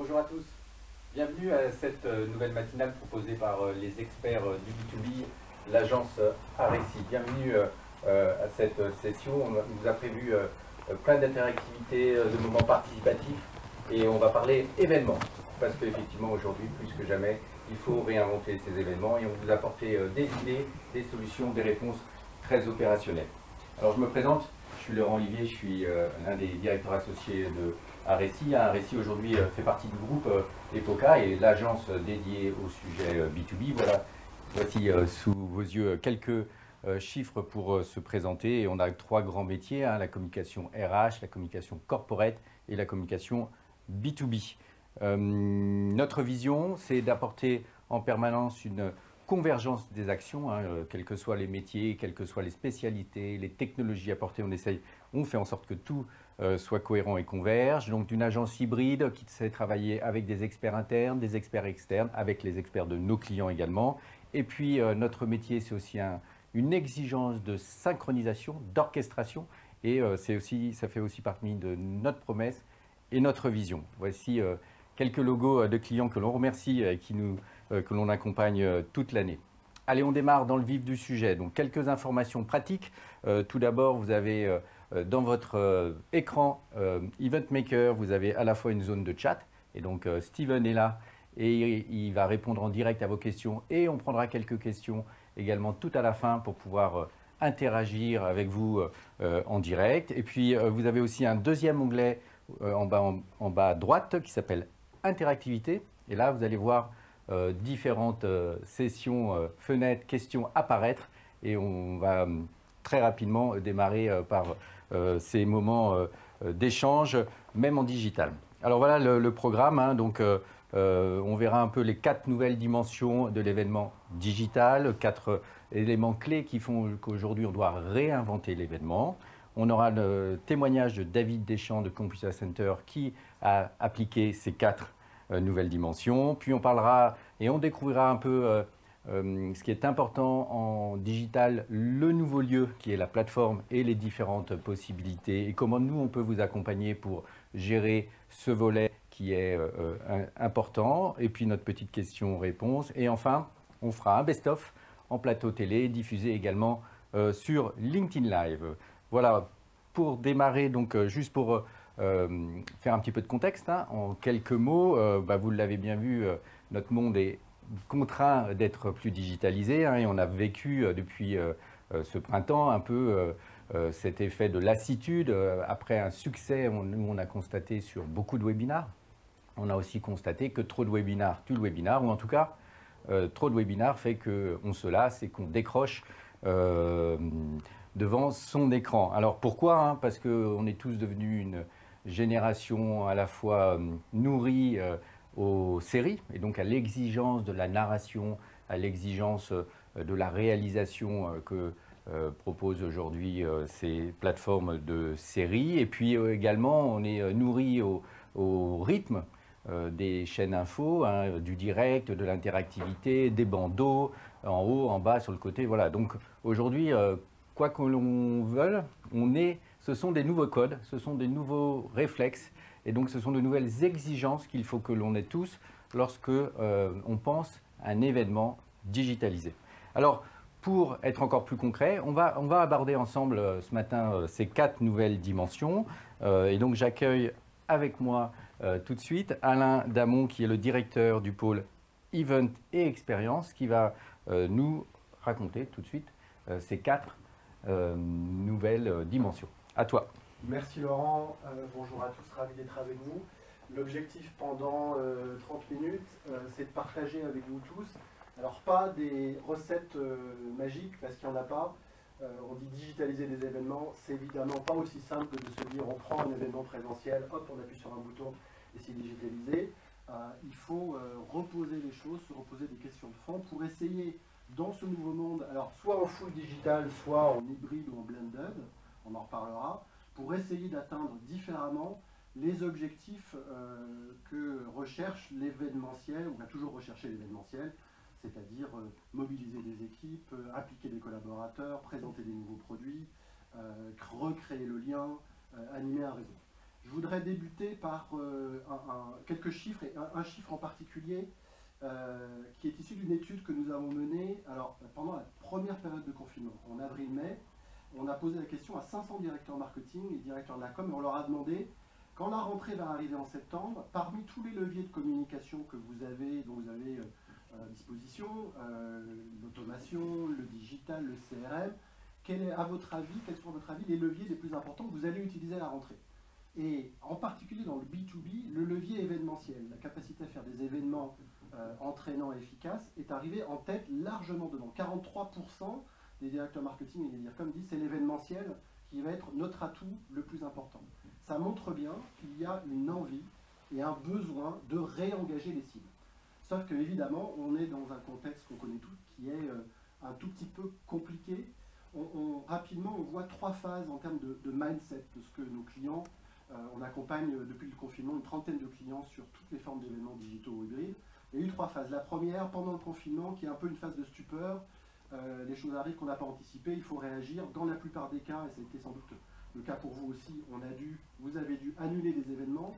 Bonjour à tous, bienvenue à cette nouvelle matinale proposée par les experts du B2B, l'agence Aressi. Bienvenue à cette session. On nous a prévu plein d'interactivités, de moments participatifs et on va parler événements. Parce qu'effectivement aujourd'hui, plus que jamais, il faut réinventer ces événements et on vous apporter des idées, des solutions, des réponses très opérationnelles. Alors je me présente, je suis Laurent Olivier, je suis l'un des directeurs associés de Aressi. Aressi aujourd'hui fait partie du groupe EPOCA et l'agence dédiée au sujet B2B. Voilà, voici sous vos yeux quelques chiffres pour se présenter. Et on a trois grands métiers, la communication RH, la communication corporate et la communication B2B. Notre vision, c'est d'apporter en permanence une convergence des actions, quels que soient les métiers, quelles que soient les spécialités, les technologies apportées, on fait en sorte que tout soit cohérent et converge. Donc d'une agence hybride qui sait travailler avec des experts internes, des experts externes, avec les experts de nos clients également. Et puis notre métier, c'est aussi une exigence de synchronisation, d'orchestration, et ça fait aussi partie de notre promesse et notre vision. Voici quelques logos de clients que l'on remercie et que l'on accompagne toute l'année. Allez, on démarre dans le vif du sujet. Donc, quelques informations pratiques. Tout d'abord, vous avez dans votre écran Event Maker, vous avez à la fois une zone de chat. Et donc, Steven est là et il va répondre en direct à vos questions. Et on prendra quelques questions également tout à la fin pour pouvoir interagir avec vous en direct. Et puis, vous avez aussi un deuxième onglet en bas à droite qui s'appelle Interactivité. Et là, vous allez voir différentes sessions, fenêtres, questions apparaître. Et on va très rapidement démarrer par ces moments d'échange, même en digital. Alors voilà le programme. Donc, on verra un peu les 4 nouvelles dimensions de l'événement digital, 4 éléments clés qui font qu'aujourd'hui, on doit réinventer l'événement. On aura le témoignage de David Deschamps de Computer Center qui a appliqué ces 4 nouvelles dimensions. Puis on parlera et on découvrira un peu ce qui est important en digital, le nouveau lieu qui est la plateforme et les différentes possibilités et comment nous on peut vous accompagner pour gérer ce volet qui est important. Et puis notre petite question-réponse. Et enfin, on fera un best-of en plateau télé, diffusé également sur LinkedIn Live. Voilà, pour démarrer, donc juste pour faire un petit peu de contexte, en quelques mots, vous l'avez bien vu, notre monde est contraint d'être plus digitalisé et on a vécu depuis ce printemps un peu cet effet de lassitude. Après un succès, nous on a constaté sur beaucoup de webinars, on a aussi constaté que trop de webinars tue le webinar, ou en tout cas, trop de webinars fait qu'on se lasse et qu'on décroche devant son écran. Alors pourquoi Parce qu'on est tous devenus une génération à la fois nourrie aux séries, et donc à l'exigence de la narration, à l'exigence de la réalisation que proposent aujourd'hui ces plateformes de séries. Et puis également, on est nourri au rythme des chaînes info, du direct, de l'interactivité, des bandeaux, en haut, en bas, sur le côté. Voilà. Donc aujourd'hui, quoi que l'on veuille, ce sont des nouveaux codes, ce sont des nouveaux réflexes, et donc ce sont de nouvelles exigences qu'il faut que l'on ait tous lorsque on pense à un événement digitalisé. Alors, pour être encore plus concret, on va aborder ensemble ce matin ces 4 nouvelles dimensions. Et donc j'accueille avec moi tout de suite Alain Damon, qui est le directeur du pôle Event et Expérience, qui va nous raconter tout de suite ces 4 nouvelles dimensions. À toi. Merci Laurent, bonjour à tous, ravi d'être avec vous. L'objectif pendant 30 minutes, c'est de partager avec vous tous, alors pas des recettes magiques parce qu'il n'y en a pas, on dit digitaliser des événements, c'est évidemment pas aussi simple que de se dire on prend un événement présentiel, hop on appuie sur un bouton et c'est digitalisé. Il faut reposer les choses, se reposer des questions de fond pour essayer dans ce nouveau monde, alors soit en full digital, soit en hybride ou en blended, on en reparlera, pour essayer d'atteindre différemment les objectifs que recherche l'événementiel, on va toujours rechercher l'événementiel, c'est-à-dire mobiliser des équipes, impliquer des collaborateurs, présenter des nouveaux produits, recréer le lien, animer un réseau. Je voudrais débuter par quelques chiffres, et un chiffre en particulier qui est issu d'une étude que nous avons menée pendant la première période de confinement, en avril-mai. On a posé la question à 500 directeurs marketing et directeurs de la com, et on leur a demandé, quand la rentrée va arriver en septembre, parmi tous les leviers de communication que vous avez, dont vous avez à disposition, l'automation, le digital, le CRM, quels sont à votre avis les leviers les plus importants que vous allez utiliser à la rentrée? Et en particulier dans le B2B, le levier événementiel, la capacité à faire des événements entraînants et efficaces, est arrivé en tête largement devant. 43% des directeurs marketing et des directeurs disent c'est l'événementiel qui va être notre atout le plus important. Ça montre bien qu'il y a une envie et un besoin de réengager les cibles. Sauf que évidemment, on est dans un contexte qu'on connaît tous, qui est un tout petit peu compliqué. Rapidement, on voit 3 phases en termes de mindset de ce que nos clients, on accompagne depuis le confinement une trentaine de clients sur toutes les formes d'événements digitaux ou hybrides. Il y a eu 3 phases. La première, pendant le confinement, qui est un peu une phase de stupeur. Les choses arrivent qu'on n'a pas anticipées, il faut réagir. Dans la plupart des cas, et ça a été sans doute le cas pour vous aussi, vous avez dû annuler des événements.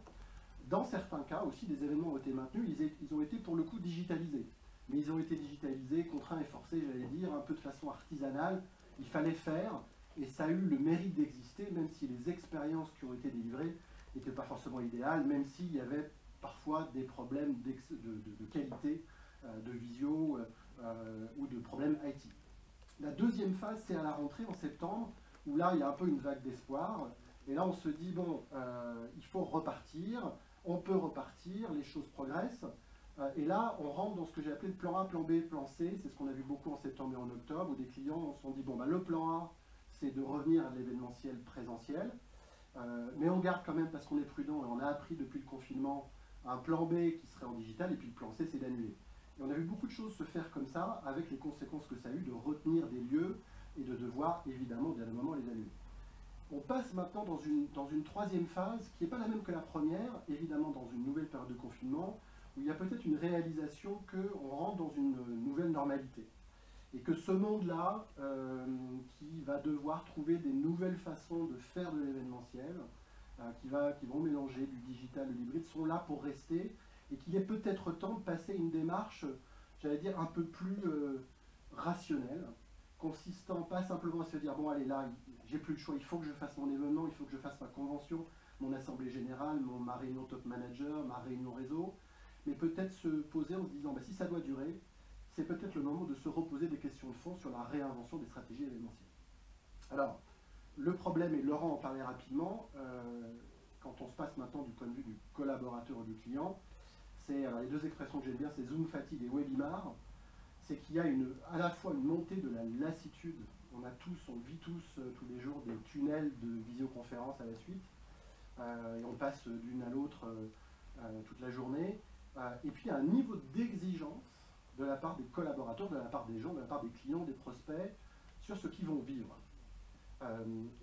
Dans certains cas aussi, des événements ont été maintenus, ils ont été pour le coup digitalisés. Mais ils ont été digitalisés, contraints et forcés, j'allais dire, un peu de façon artisanale. Il fallait faire, et ça a eu le mérite d'exister, même si les expériences qui ont été délivrées n'étaient pas forcément idéales, même s'il y avait parfois des problèmes de qualité, de visio ou de problèmes IT. La deuxième phase, c'est à la rentrée en septembre, où là, il y a un peu une vague d'espoir. Et là, on se dit, bon, il faut repartir, on peut repartir, les choses progressent. Et là, on rentre dans ce que j'ai appelé le plan A, plan B, plan C. C'est ce qu'on a vu beaucoup en septembre et en octobre, où des clients se sont dit, bon, bah, le plan A, c'est de revenir à l'événementiel présentiel. Mais on garde quand même, parce qu'on est prudent, et on a appris depuis le confinement, un plan B qui serait en digital, et puis le plan C, c'est d'annuler. Et on a vu beaucoup de choses se faire comme ça, avec les conséquences que ça a eu de retenir des lieux et de devoir, évidemment, au dernier moment, les annuler. On passe maintenant dans une troisième phase, qui n'est pas la même que la première, évidemment dans une nouvelle période de confinement, où il y a peut-être une réalisation qu'on rentre dans une nouvelle normalité. Et que ce monde-là, qui va devoir trouver des nouvelles façons de faire de l'événementiel, qui vont mélanger du digital et de l'hybride, sont là pour rester, et qu'il est peut-être temps de passer une démarche, j'allais dire, un peu plus rationnelle, consistant pas simplement à se dire, bon allez là, j'ai plus le choix, il faut que je fasse mon événement, il faut que je fasse ma convention, mon assemblée générale, ma réunion top manager, ma réunion réseau, mais peut-être se poser en se disant, bah, si ça doit durer, c'est peut-être le moment de se reposer des questions de fond sur la réinvention des stratégies événementielles. Alors, le problème, et Laurent en parlait rapidement, quand on se passe maintenant du point de vue du collaborateur ou du client, c'est, les deux expressions que j'aime bien, c'est Zoom fatigue et webinar, c'est qu'il y a à la fois une montée de la lassitude, on vit tous tous les jours des tunnels de visioconférence à la suite, et on passe d'une à l'autre toute la journée, et puis un niveau d'exigence de la part des collaborateurs, de la part des gens, de la part des clients, des prospects, sur ce qu'ils vont vivre.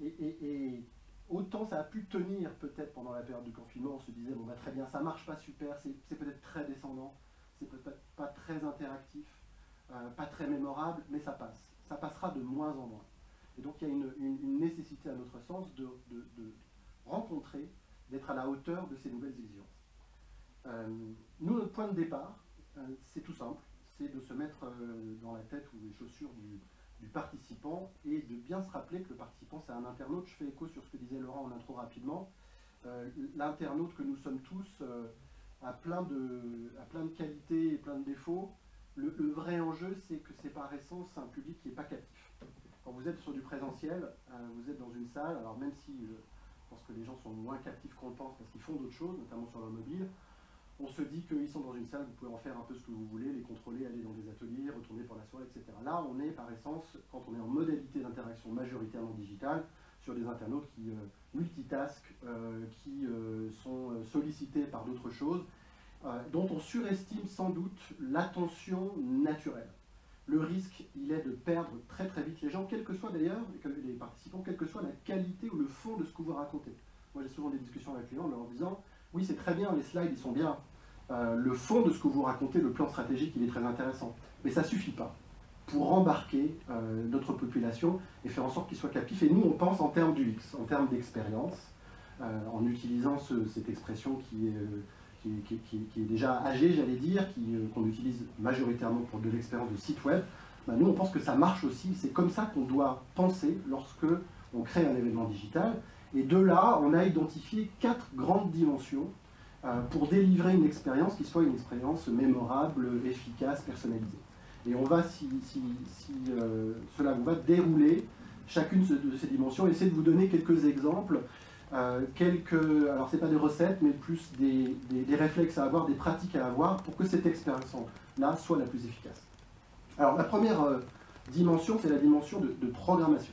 Et autant ça a pu tenir peut-être pendant la période du confinement, on se disait, bon bah très bien, ça marche pas super, c'est peut-être très descendant, c'est peut-être pas très interactif, pas très mémorable, mais ça passe. Ça passera de moins en moins. Et donc il y a une nécessité à notre sens de rencontrer, d'être à la hauteur de ces nouvelles exigences. Nous, notre point de départ, c'est tout simple, c'est de se mettre dans la tête ou les chaussures du participant et de bien se rappeler que le participant, c'est un internaute. Je fais écho sur ce que disait Laurent en intro rapidement. L'internaute que nous sommes tous a plein de qualités et plein de défauts. Le vrai enjeu, c'est que c'est par essence un public qui n'est pas captif. Quand vous êtes sur du présentiel, vous êtes dans une salle, alors même si je pense que les gens sont moins captifs qu'on le pense parce qu'ils font d'autres choses, notamment sur leur mobile, on se dit qu'ils sont dans une salle, vous pouvez en faire un peu ce que vous voulez, les contrôler, aller dans des ateliers, retourner pour la soirée, etc. Là, on est par essence, quand on est en modalité d'interaction majoritairement digitale, sur des internautes qui multitaskent, qui sont sollicités par d'autres choses, dont on surestime sans doute l'attention naturelle. Le risque, il est de perdre très très vite les gens, quels que soient d'ailleurs, les participants, quelle que soit la qualité ou le fond de ce que vous racontez. Moi j'ai souvent des discussions avec les gens en leur disant, oui c'est très bien, les slides ils sont bien, le fond de ce que vous racontez, le plan stratégique il est très intéressant, mais ça ne suffit pas pour embarquer notre population et faire en sorte qu'ils soient captifs. Et nous on pense en termes d'UX, en termes d'expérience, en utilisant cette expression qui est déjà âgée, j'allais dire, qu'on utilise majoritairement pour de l'expérience de site web. Ben, nous, on pense que ça marche aussi. C'est comme ça qu'on doit penser lorsque on crée un événement digital. Et de là, on a identifié 4 grandes dimensions pour délivrer une expérience qui soit une expérience mémorable, efficace, personnalisée. Et on va, si cela vous va, dérouler chacune de ces dimensions, essayer de vous donner quelques exemples, alors ce n'est pas des recettes, mais plus des réflexes à avoir, des pratiques à avoir pour que cette expérience-là soit la plus efficace. Alors la première dimension, c'est la dimension de programmation.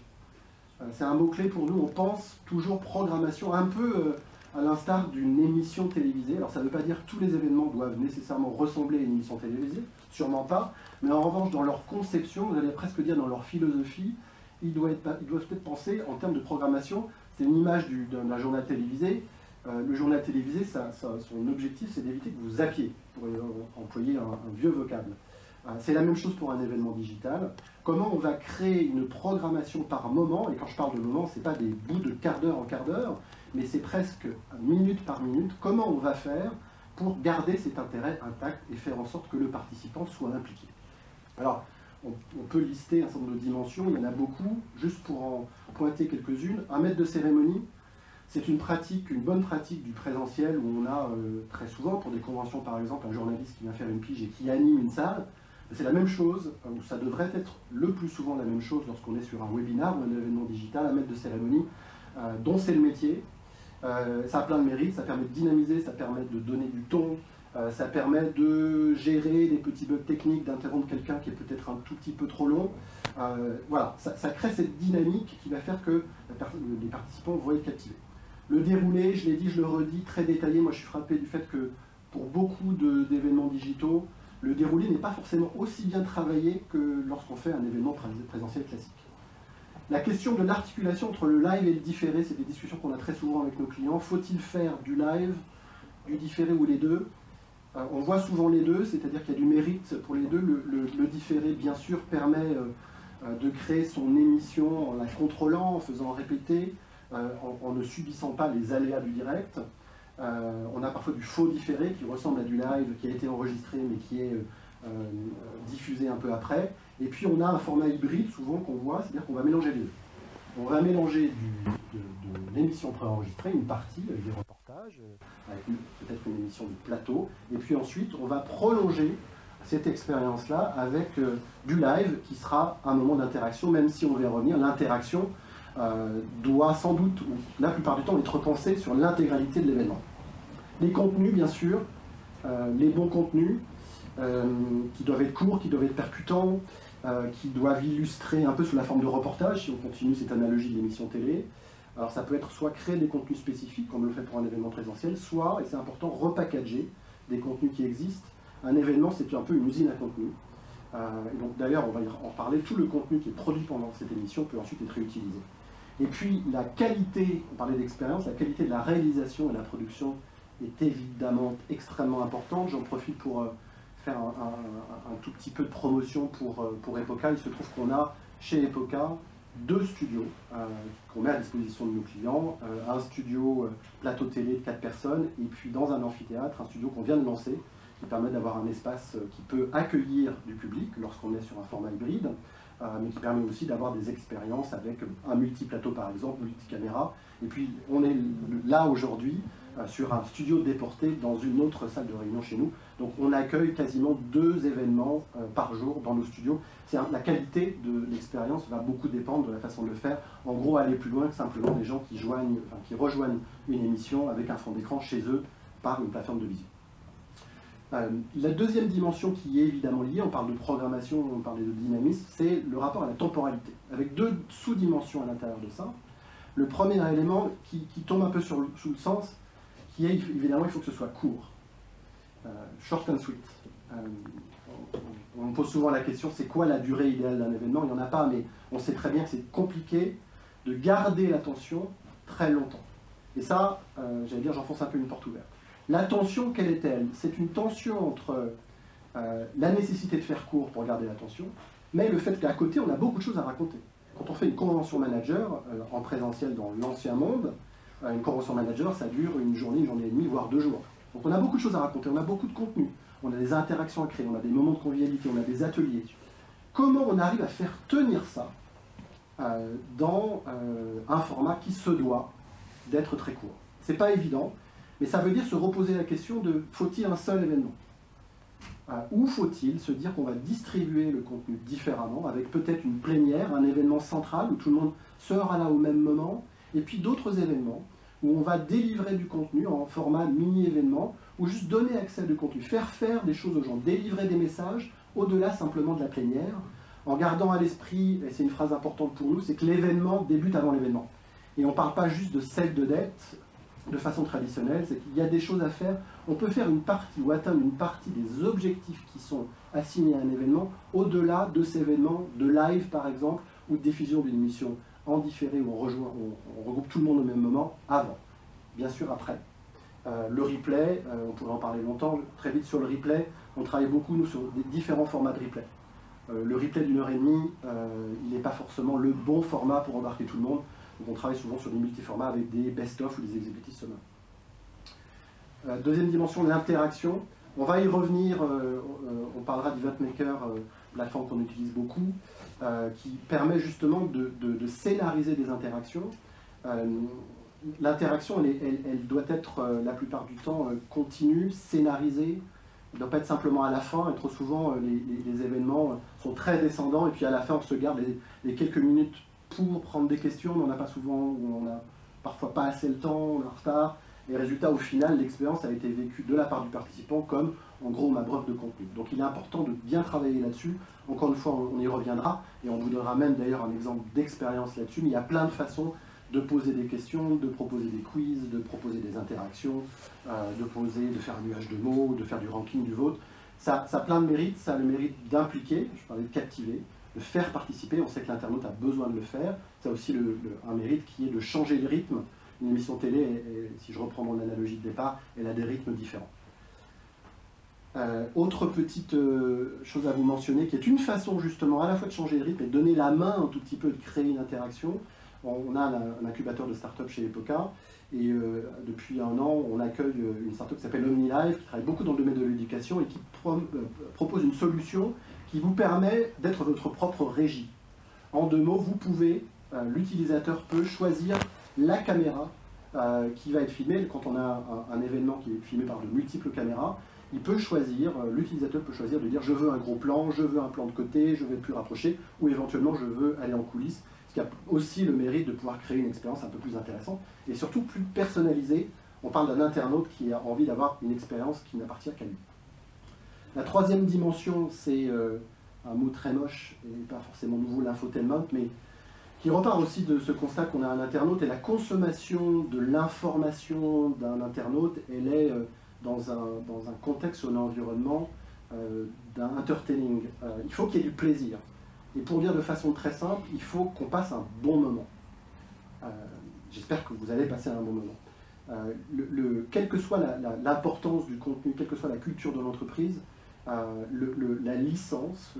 C'est un mot-clé pour nous, on pense toujours programmation, un peu à l'instar d'une émission télévisée. Alors ça ne veut pas dire que tous les événements doivent nécessairement ressembler à une émission télévisée, sûrement pas, mais en revanche dans leur conception, vous allez presque dire dans leur philosophie, ils doivent peut-être penser en termes de programmation. C'est une image d'un journal télévisé. Le journal télévisé, son objectif, c'est d'éviter que vous zappiez, pour employer un vieux vocable. C'est la même chose pour un événement digital. Comment on va créer une programmation par moment, et quand je parle de moment, ce n'est pas des bouts de quart d'heure en quart d'heure, mais c'est presque minute par minute. Comment on va faire pour garder cet intérêt intact et faire en sorte que le participant soit impliqué. Alors, on peut lister un certain nombre de dimensions, il y en a beaucoup, juste pour en pointer quelques-unes. Un maître de cérémonie, c'est une bonne pratique du présentiel où on a très souvent, pour des conventions par exemple, un journaliste qui vient faire une pige et qui anime une salle. C'est la même chose, ou ça devrait être le plus souvent la même chose lorsqu'on est sur un webinar ou un événement digital, un maître de cérémonie dont c'est le métier. Ça a plein de mérites, ça permet de dynamiser, ça permet de donner du ton, ça permet de gérer des petits bugs techniques, d'interrompre quelqu'un qui est peut-être un tout petit peu trop long. Voilà, ça crée cette dynamique qui va faire que les participants vont être captivés. Le déroulé, je l'ai dit, je le redis, très détaillé. Moi, je suis frappé du fait que pour beaucoup d'événements digitaux, le déroulé n'est pas forcément aussi bien travaillé que lorsqu'on fait un événement présentiel classique. La question de l'articulation entre le live et le différé, c'est des discussions qu'on a très souvent avec nos clients. Faut-il faire du live, du différé ou les deux? On voit souvent les deux, c'est-à-dire qu'il y a du mérite pour les deux. Le différé, bien sûr, permet de créer son émission en la contrôlant, en faisant répéter, en ne subissant pas les aléas du direct. On a parfois du faux différé qui ressemble à du live, qui a été enregistré mais qui est diffusé un peu après. Et puis on a un format hybride souvent qu'on voit, c'est-à-dire qu'on va mélanger les deux. On va mélanger de l'émission préenregistrée, une partie avec des reportages, avec peut-être une émission de plateau, et puis ensuite on va prolonger cette expérience-là avec du live qui sera un moment d'interaction, même si on va y revenir, l'interaction doit sans doute, ou la plupart du temps, être repensée sur l'intégralité de l'événement. Les contenus, bien sûr, les bons contenus, qui doivent être courts, qui doivent être percutants, qui doivent illustrer un peu sous la forme de reportage, si on continue cette analogie de l'émission télé. Alors ça peut être soit créer des contenus spécifiques, comme on le fait pour un événement présentiel, soit, et c'est important, repackager des contenus qui existent. Un événement, c'est un peu une usine à contenu. Et donc d'ailleurs, on va en parler, tout le contenu qui est produit pendant cette émission peut ensuite être réutilisé. Et puis la qualité, on parlait d'expérience, la qualité de la réalisation et de la production est évidemment extrêmement importante. J'en profite pour faire un tout petit peu de promotion pour Epoca. Il se trouve qu'on a chez Epoca 2 studios qu'on met à disposition de nos clients. Un studio plateau télé de 4 personnes et puis dans un amphithéâtre, un studio qu'on vient de lancer qui permet d'avoir un espace qui peut accueillir du public lorsqu'on est sur un format hybride, mais qui permet aussi d'avoir des expériences avec un multiplateau par exemple, multicaméra. Et puis on est là aujourd'hui sur un studio déporté dans une autre salle de réunion chez nous. Donc on accueille quasiment 2 événements par jour dans nos studios. La qualité de l'expérience va beaucoup dépendre de la façon de le faire. En gros, aller plus loin que simplement des gens qui rejoignent une émission avec un fond d'écran chez eux par une plateforme de visio. La deuxième dimension qui est évidemment liée, on parle de programmation, on parlait de dynamisme, c'est le rapport à la temporalité, avec 2 sous-dimensions à l'intérieur de ça. Le premier élément qui tombe un peu sous le sens, qui est évidemment il faut que ce soit court, short and sweet. On me pose souvent la question, c'est quoi la durée idéale d'un événement? Il n'y en a pas, mais on sait très bien que c'est compliqué de garder l'attention très longtemps. Et ça, j'allais dire, j'enfonce un peu une porte ouverte. La tension, quelle est-elle? C'est une tension entre la nécessité de faire court pour garder l'attention, mais le fait qu'à côté, on a beaucoup de choses à raconter. Quand on fait une convention manager en présentiel dans l'ancien monde, Une convention manager, ça dure une journée et demie, voire 2 jours. Donc on a beaucoup de choses à raconter, on a beaucoup de contenu, on a des interactions à créer, on a des moments de convivialité, on a des ateliers. Comment on arrive à faire tenir ça dans un format qui se doit d'être très court? C'est pas évident, mais ça veut dire se reposer la question de faut-il un seul événement? Ou faut-il se dire qu'on va distribuer le contenu différemment, avec peut-être une plénière, un événement central où tout le monde sera là au même moment, et puis d'autres événements où on va délivrer du contenu en format mini-événement, ou juste donner accès du contenu, faire des choses aux gens, délivrer des messages au-delà simplement de la plénière, en gardant à l'esprit, et c'est une phrase importante pour nous, c'est que l'événement débute avant l'événement. Et on ne parle pas juste de save the date de façon traditionnelle, c'est qu'il y a des choses à faire. On peut faire une partie ou atteindre une partie des objectifs qui sont assignés à un événement au-delà de ces événements de live par exemple, ou de diffusion d'une émission en différé où on regroupe tout le monde au même moment avant, bien sûr après. Le replay, on pourrait en parler longtemps, très vite sur le replay, on travaille beaucoup nous sur des différents formats de replay. Le replay d'1h30, il n'est pas forcément le bon format pour embarquer tout le monde. Donc on travaille souvent sur des multiformats avec des best-of ou des executive summary. Deuxième dimension, l'interaction. On va y revenir, on parlera d'EventMaker, plateforme qu'on utilise beaucoup, qui permet justement de scénariser des interactions. L'interaction, elle doit être la plupart du temps continue, scénarisée. Elle ne doit pas être simplement à la fin, et trop souvent les événements sont très descendants, et puis à la fin on se garde les quelques minutes pour prendre des questions, mais on n'a pas souvent, ou on n'a parfois pas assez le temps, on est en retard, et résultat, au final, l'expérience a été vécue de la part du participant comme, en gros, ma breuve de contenu. Donc il est important de bien travailler là-dessus. Encore une fois, on y reviendra, et on vous donnera même d'ailleurs un exemple d'expérience là-dessus, mais il y a plein de façons de poser des questions, de proposer des quiz, de proposer des interactions, de faire un nuage de mots, de faire du ranking du vote. Ça a plein de mérites, ça a le mérite d'impliquer, je parlais de captiver, de faire participer, on sait que l'internaute a besoin de le faire, ça a aussi un mérite qui est de changer le rythme. Une émission télé, si je reprends mon analogie de départ, elle a des rythmes différents. Autre petite chose à vous mentionner, qui est une façon justement à la fois de changer le rythme et de donner la main un tout petit peu, de créer une interaction. On a un incubateur de start-up chez Epoca, et depuis 1 an, on accueille une start-up qui s'appelle OmniLive, qui travaille beaucoup dans le domaine de l'éducation et qui propose une solution qui vous permet d'être votre propre régie. En 2 mots, vous pouvez, l'utilisateur peut choisir la caméra qui va être filmée. Quand on a un événement qui est filmé par de multiples caméras, il peut choisir, l'utilisateur peut choisir de dire je veux un gros plan, je veux un plan de côté, je veux être plus rapproché, ou éventuellement je veux aller en coulisses, ce qui a aussi le mérite de pouvoir créer une expérience un peu plus intéressante et surtout plus personnalisée. On parle d'un internaute qui a envie d'avoir une expérience qui n'appartient qu'à lui. La troisième dimension, c'est un mot très moche et pas forcément nouveau, l'infotainment, mais qui repart aussi de ce constat qu'on a un internaute, et la consommation de l'information d'un internaute, elle est dans un contexte ou un environnement d'un entertaining. Il faut qu'il y ait du plaisir. Et pour dire de façon très simple, il faut qu'on passe un bon moment. J'espère que vous allez passer un bon moment. Quelle que soit l'importance du contenu, quelle que soit la culture de l'entreprise, la licence,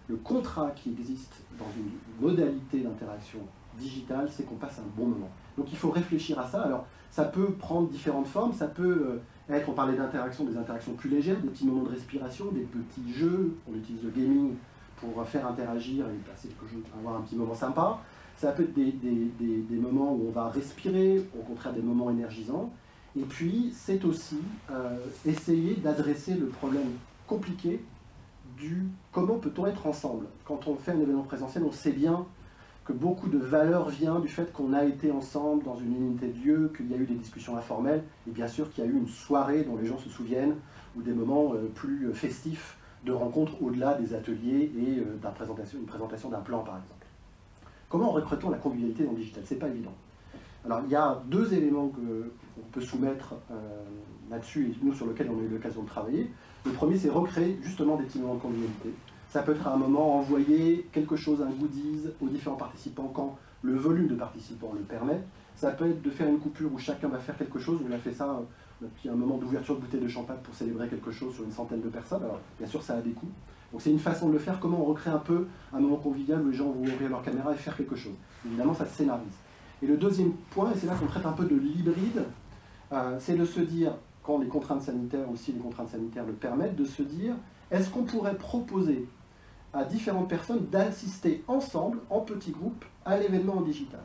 le contrat qui existe dans une modalité d'interaction digitale, c'est qu'on passe un bon moment. Donc il faut réfléchir à ça. Alors ça peut prendre différentes formes, ça peut être, on parlait d'interaction, des interactions plus légères, des petits moments de respiration, des petits jeux, on utilise le gaming pour faire interagir et passer quelque chose, avoir un petit moment sympa. Ça peut être des moments où on va respirer, au contraire des moments énergisants. Et puis c'est aussi essayer d'adresser le problème compliqué du comment peut-on être ensemble. Quand on fait un événement présentiel, on sait bien que beaucoup de valeur vient du fait qu'on a été ensemble dans une unité de lieu, qu'il y a eu des discussions informelles, et bien sûr qu'il y a eu une soirée dont les gens se souviennent, ou des moments plus festifs de rencontres au-delà des ateliers et d'une présentation d'un plan, par exemple. Comment recrute-t-on la convivialité dans le digital? C'est pas évident. Alors, il y a 2 éléments qu'on peut soumettre là-dessus, et nous sur lesquels on a eu l'occasion de travailler. Le premier, c'est recréer justement des petits moments de convivialité. Ça peut être à un moment envoyer quelque chose, un goodies, aux différents participants quand le volume de participants le permet. Ça peut être de faire une coupure où chacun va faire quelque chose. On a fait ça, un moment d'ouverture de bouteille de champagne pour célébrer quelque chose sur une centaine de personnes. Alors, bien sûr, ça a des coûts. Donc c'est une façon de le faire. Comment on recrée un peu un moment convivial où les gens vont ouvrir leur caméra et faire quelque chose. Évidemment, ça se scénarise. Et le deuxième point, et c'est là qu'on traite un peu de l'hybride, c'est de se dire, quand les contraintes sanitaires, aussi les contraintes sanitaires le permettent, de se dire, est-ce qu'on pourrait proposer à différentes personnes d'assister ensemble, en petits groupes, à l'événement en digital.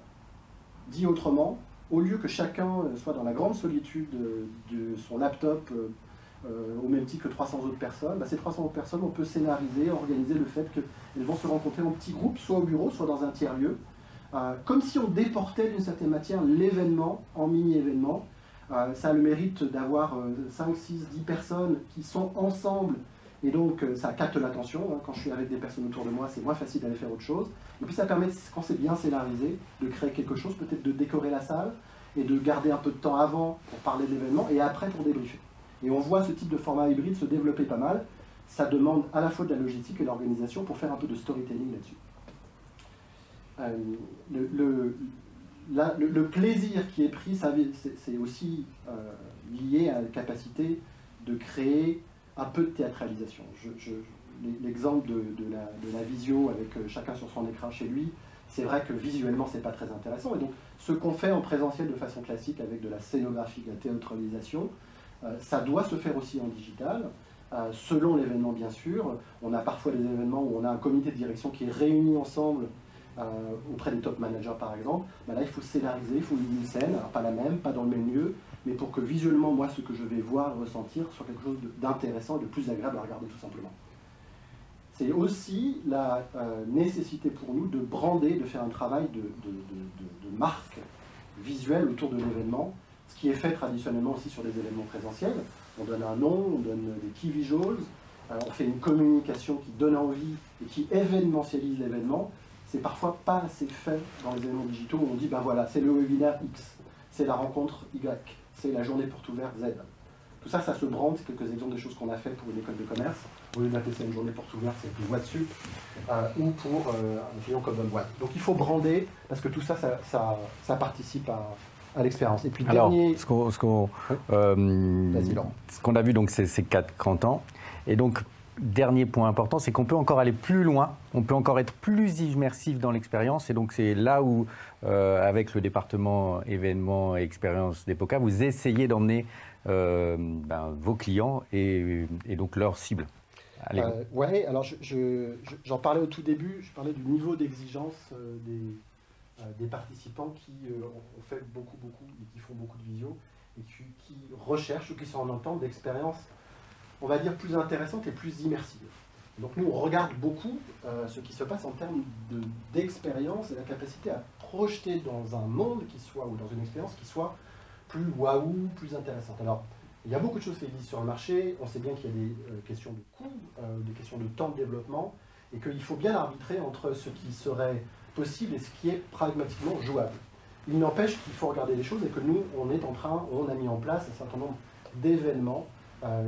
Dit autrement, au lieu que chacun soit dans la grande solitude de son laptop, au même titre que 300 autres personnes, ces 300 autres personnes, on peut scénariser, organiser le fait qu'elles vont se rencontrer en petits groupes, soit au bureau, soit dans un tiers-lieu, comme si on déportait d'une certaine manière l'événement en mini-événement. Ça a le mérite d'avoir 5, 6, 10 personnes qui sont ensemble. Et donc, ça capte l'attention. Quand je suis avec des personnes autour de moi, c'est moins facile d'aller faire autre chose. Et puis, ça permet, quand c'est bien scénarisé, de créer quelque chose, peut-être de décorer la salle, et de garder un peu de temps avant pour parler de l'événement, et après pour débriefer. Et on voit ce type de format hybride se développer pas mal. Ça demande à la fois de la logistique et de l'organisation pour faire un peu de storytelling là-dessus. Le plaisir qui est pris, c'est aussi lié à la capacité de créer un peu de théâtralisation. L'exemple de la visio avec chacun sur son écran chez lui, c'est vrai que visuellement c'est pas très intéressant. Et donc ce qu'on fait en présentiel de façon classique avec de la scénographie, de la théâtralisation, ça doit se faire aussi en digital, selon l'événement bien sûr. On a parfois des événements où on a un comité de direction qui est réuni ensemble auprès des top managers par exemple. Là il faut scénariser, il faut une scène, alors pas la même, pas dans le même lieu, mais pour que visuellement, moi, ce que je vais voir, ressentir, soit quelque chose d'intéressant et de plus agréable à regarder tout simplement. C'est aussi la nécessité pour nous de brander, de faire un travail de marque visuelle autour de l'événement, ce qui est fait traditionnellement aussi sur les événements présentiels. On donne un nom, on donne des key visuals, on fait une communication qui donne envie et qui événementialise l'événement. C'est parfois pas assez fait dans les événements digitaux où on dit, ben voilà, c'est le webinaire X, c'est la rencontre Y, c'est la journée porte ouverte Z. Tout ça, ça se brande, c'est quelques exemples de choses qu'on a fait pour une école de commerce. Au lieu d'appeler ça une journée porte ouverte, c'est une boîte sup, ou pour un client comme une boîte. Donc il faut brander, parce que tout ça, ça participe à l'expérience. Et puis alors, dernier... ce qu'on a vu, donc, c'est ces 4 grands temps. Et donc, dernier point important, c'est qu'on peut encore aller plus loin, on peut encore être plus immersif dans l'expérience. Et donc, c'est là où, avec le département événements et expériences d'EPOCA, vous essayez d'emmener vos clients et donc leurs cibles. Ouais, alors j'en parlais au tout début, je parlais du niveau d'exigence des participants qui ont fait beaucoup et qui font beaucoup de visio et qui recherchent ou qui sont en attente d'expériences, on va dire, plus intéressantes et plus immersives. Donc nous, on regarde beaucoup ce qui se passe en termes d'expérience et la capacité à projeter dans un monde qui soit, ou dans une expérience qui soit plus waouh, plus intéressante. Alors, il y a beaucoup de choses qui existent sur le marché, on sait bien qu'il y a des questions de coût, des questions de temps de développement, et qu'il faut bien arbitrer entre ce qui serait possible et ce qui est pragmatiquement jouable. Il n'empêche qu'il faut regarder les choses et que nous, on a mis en place un certain nombre d'événements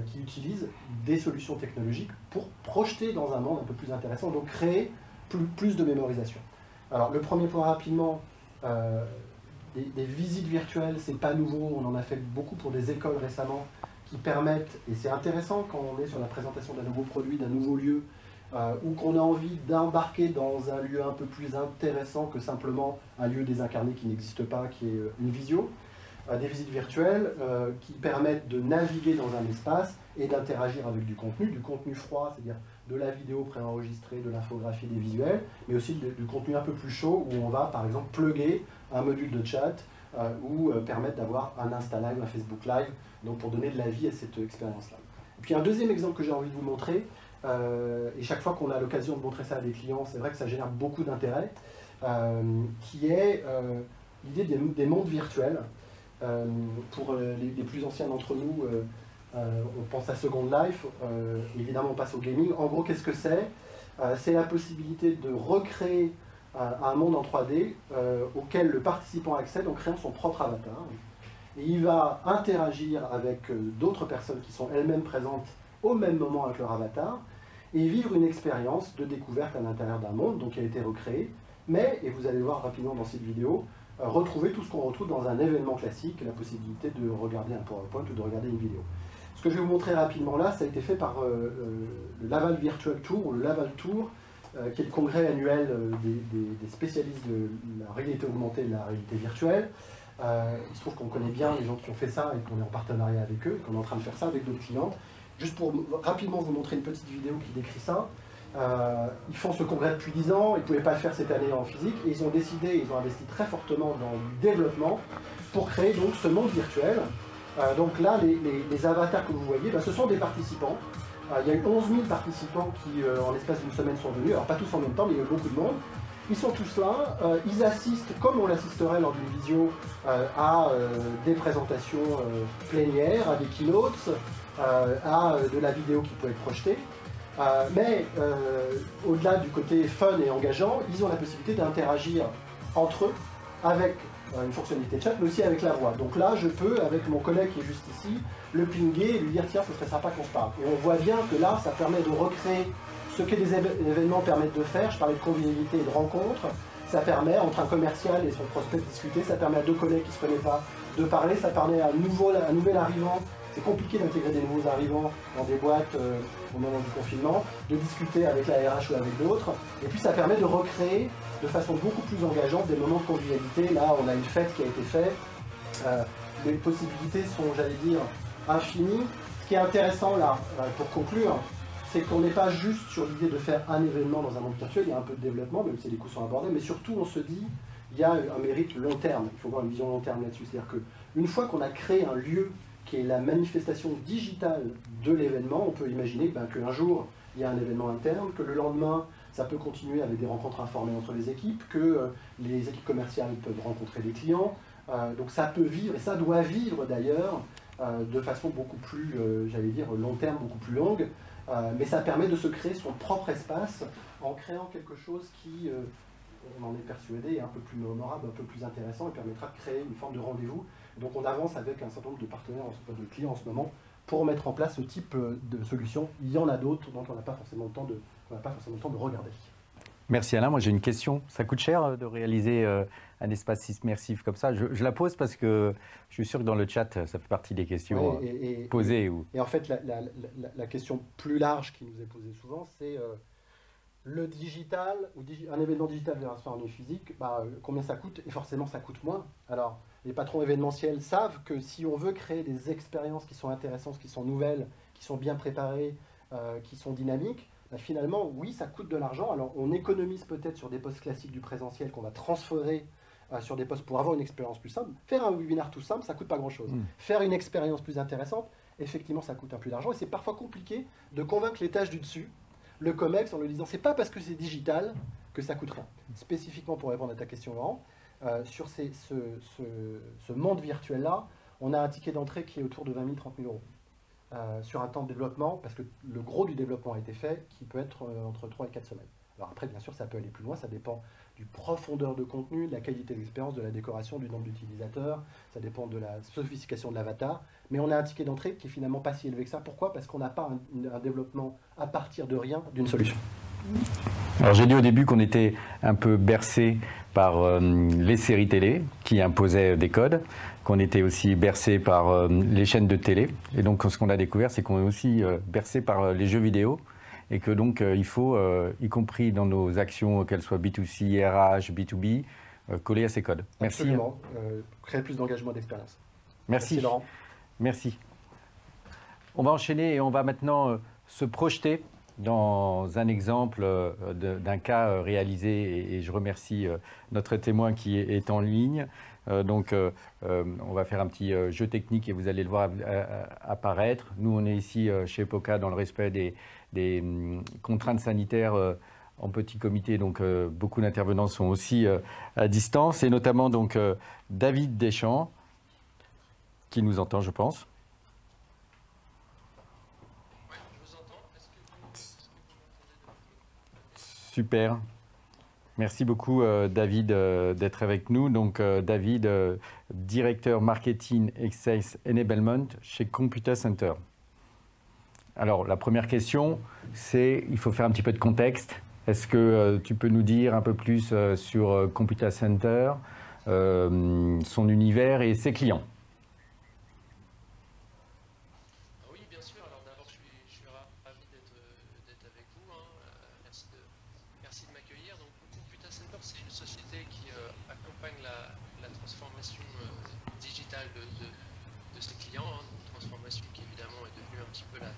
qui utilisent des solutions technologiques pour projeter dans un monde un peu plus intéressant, donc créer plus de mémorisation. Alors le premier point rapidement, des visites virtuelles, c'est pas nouveau, on en a fait beaucoup pour des écoles récemment qui permettent, et c'est intéressant quand on est sur la présentation d'un nouveau produit, d'un nouveau lieu, ou qu'on a envie d'embarquer dans un lieu un peu plus intéressant que simplement un lieu désincarné qui n'existe pas, qui est une visio. Des visites virtuelles qui permettent de naviguer dans un espace et d'interagir avec du contenu froid, c'est-à-dire de la vidéo préenregistrée, de l'infographie, des visuels, mais aussi du contenu un peu plus chaud où on va par exemple plugger un module de chat ou permettre d'avoir un Insta Live, un Facebook Live, donc pour donner de la vie à cette expérience-là. Et puis un deuxième exemple que j'ai envie de vous montrer, et chaque fois qu'on a l'occasion de montrer ça à des clients, c'est vrai que ça génère beaucoup d'intérêt, qui est l'idée des mondes virtuels. Pour les plus anciens d'entre nous, on pense à Second Life, évidemment on passe au gaming. En gros, qu'est-ce que c'est? C'est la possibilité de recréer un monde en 3D auquel le participant accède en créant son propre avatar. Et il va interagir avec d'autres personnes qui sont elles-mêmes présentes au même moment avec leur avatar et vivre une expérience de découverte à l'intérieur d'un monde donc qui a été recréé, mais, et vous allez voir rapidement dans cette vidéo, retrouver tout ce qu'on retrouve dans un événement classique, la possibilité de regarder un PowerPoint ou de regarder une vidéo. Ce que je vais vous montrer rapidement là, ça a été fait par le Laval Virtual Tour, ou le Laval Tour, qui est le congrès annuel des spécialistes de la réalité augmentée et de la réalité virtuelle. Il se trouve qu'on connaît bien les gens qui ont fait ça et qu'on est en partenariat avec eux, qu'on est en train de faire ça avec d'autres clients. Juste pour rapidement vous montrer une petite vidéo qui décrit ça. Ils font ce congrès depuis 10 ans, ils ne pouvaient pas le faire cette année en physique, et ils ont investi très fortement dans le développement pour créer donc ce monde virtuel. Donc là, les avatars que vous voyez, ce sont des participants. Il y a eu 11 000 participants qui, en l'espace d'une semaine, sont venus. Alors pas tous en même temps, mais il y a eu beaucoup de monde. Ils sont tous là, ils assistent, comme on l'assisterait lors d'une visio, à des présentations plénières, à des keynotes, à de la vidéo qui peut être projetée. Mais au-delà du côté fun et engageant, ils ont la possibilité d'interagir entre eux avec une fonctionnalité de chat, mais aussi avec la voix. Donc là, je peux, avec mon collègue qui est juste ici, le pinguer et lui dire « tiens, ce serait sympa qu'on se parle ». Et on voit bien que là, ça permet de recréer ce que les événements permettent de faire. Je parlais de convivialité et de rencontre. Ça permet, entre un commercial et son prospect, de discuter. Ça permet à deux collègues qui ne se connaissent pas de parler. Ça permet à un nouvel arrivant. C'est compliqué d'intégrer des nouveaux arrivants dans des boîtes au moment du confinement, de discuter avec la RH ou avec d'autres. Et puis ça permet de recréer de façon beaucoup plus engageante des moments de convivialité. Là, on a une fête qui a été faite. Les possibilités sont, j'allais dire, infinies. Ce qui est intéressant là, pour conclure, c'est qu'on n'est pas juste sur l'idée de faire un événement dans un monde virtuel, il y a un peu de développement, même si les coûts sont abordés, mais surtout on se dit, il y a un mérite long terme, il faut avoir une vision long terme là-dessus. C'est-à-dire qu'une fois qu'on a créé un lieu qui est la manifestation digitale de l'événement, on peut imaginer qu'un jour, il y a un événement interne, que le lendemain, ça peut continuer avec des rencontres informelles entre les équipes, que les équipes commerciales peuvent rencontrer des clients. Donc ça peut vivre, et ça doit vivre d'ailleurs, de façon beaucoup plus, j'allais dire, long terme, beaucoup plus longue. Mais ça permet de se créer son propre espace en créant quelque chose qui, on en est persuadé, est un peu plus mémorable, un peu plus intéressant et permettra de créer une forme de rendez-vous. Donc on avance avec un certain nombre de partenaires, de clients en ce moment, pour mettre en place ce type de solution. Il y en a d'autres dont on n'a pas forcément le temps de regarder. Merci Alain, moi j'ai une question. Ça coûte cher de réaliser un espace immersif comme ça? Je la pose parce que je suis sûr que dans le chat, ça fait partie des questions posées. Et en fait, la question plus large qui nous est posée souvent, c'est le digital, ou un événement digital versus un physique, combien ça coûte? Et forcément, ça coûte moins. Alors, les patrons événementiels savent que si on veut créer des expériences qui sont intéressantes, qui sont nouvelles, qui sont bien préparées, qui sont dynamiques, finalement, oui, ça coûte de l'argent. Alors, on économise peut-être sur des postes classiques du présentiel qu'on va transférer sur des postes pour avoir une expérience plus simple. Faire un webinaire tout simple, ça ne coûte pas grand-chose. Faire une expérience plus intéressante, effectivement, ça coûte un peu d'argent. Et c'est parfois compliqué de convaincre l'étage du dessus, le COMEX, en lui disant c'est pas parce que c'est digital que ça coûte rien. Spécifiquement pour répondre à ta question, Laurent, sur ce monde virtuel-là, on a un ticket d'entrée qui est autour de 20 000, 30 000 euros. Sur un temps de développement, parce que le gros du développement a été fait, qui peut être entre 3 et 4 semaines. Alors après, bien sûr, ça peut aller plus loin, ça dépend du profondeur de contenu, de la qualité de l'expérience, de la décoration, du nombre d'utilisateurs, ça dépend de la sophistication de l'avatar, mais on a un ticket d'entrée qui est finalement pas si élevé que ça. Pourquoi? Parce qu'on n'a pas un développement à partir de rien d'une solution. Alors j'ai dit au début qu'on était un peu bercé par les séries télé qui imposaient des codes, qu'on était aussi bercé par les chaînes de télé, et donc ce qu'on a découvert, c'est qu'on est aussi bercé par les jeux vidéo, et que donc il faut, y compris dans nos actions, qu'elles soient B2C, RH, B2B, coller à ces codes. Merci. Absolument, créer plus d'engagement et d'expérience. Merci Laurent. Merci. On va enchaîner et on va maintenant se projeter dans un exemple d'un cas réalisé, et je remercie notre témoin qui est en ligne. Donc on va faire un petit jeu technique et vous allez le voir apparaître. Nous on est ici chez POCA dans le respect des contraintes sanitaires en petit comité, donc beaucoup d'intervenants sont aussi à distance, et notamment donc David Deschamps qui nous entend, je pense. Super. Merci beaucoup David d'être avec nous. Donc David, directeur marketing et sales enablement chez Computa Center. Alors la première question, c'est, il faut faire un petit peu de contexte. Est-ce que tu peux nous dire un peu plus sur Computa Center, son univers et ses clients? clients, hein, une transformation qui évidemment est devenue un petit peu la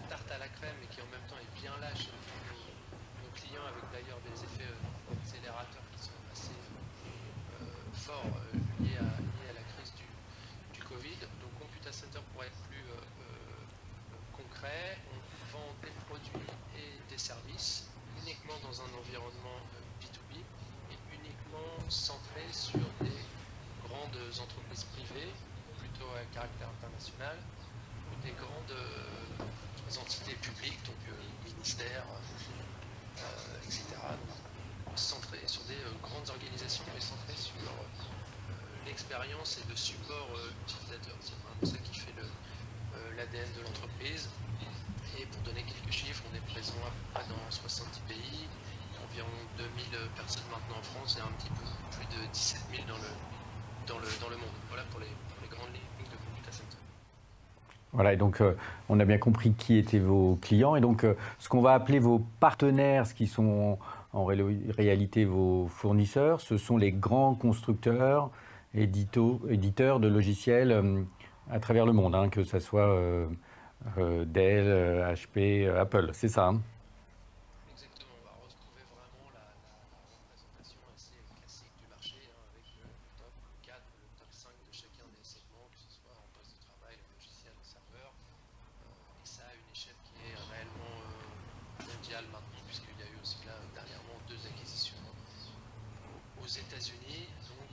tarte à la crème et qui en même temps est bien lâche nos clients, avec d'ailleurs des effets accélérateurs qui sont assez forts liés à la crise du Covid. Donc Computa Center, pour être plus concret, on vend des produits et des services uniquement dans un environnement B2B et uniquement centré sur des grandes entreprises privées, plutôt à caractère international, ou des grandes entités publiques, donc ministères, etc. Donc, centré sur des grandes organisations et centré sur l'expérience et le support utilisateur. C'est vraiment ça qui fait l'ADN de l'entreprise. Et pour donner quelques chiffres, on est présent à peu près dans 70 pays, environ 2000 personnes maintenant en France et un petit peu plus de 17 000 dans le monde. Voilà pour les grandes lignes de Computa Center. Voilà, et donc on a bien compris qui étaient vos clients. Et donc ce qu'on va appeler vos partenaires, ce qui sont en réalité vos fournisseurs, ce sont les grands constructeurs, éditeurs de logiciels à travers le monde, hein, que ce soit Dell, HP, Apple, c'est ça, hein? Exactement, on va retrouver vraiment la représentation assez classique du marché, hein, avec le top 4 ou le top 5 de chacun des segments, que ce soit en poste de travail, en logiciel, en serveur, et ça à une échelle qui est réellement mondiale maintenant, puisqu'il y a eu aussi là dernièrement 2 acquisitions aux États-Unis. Donc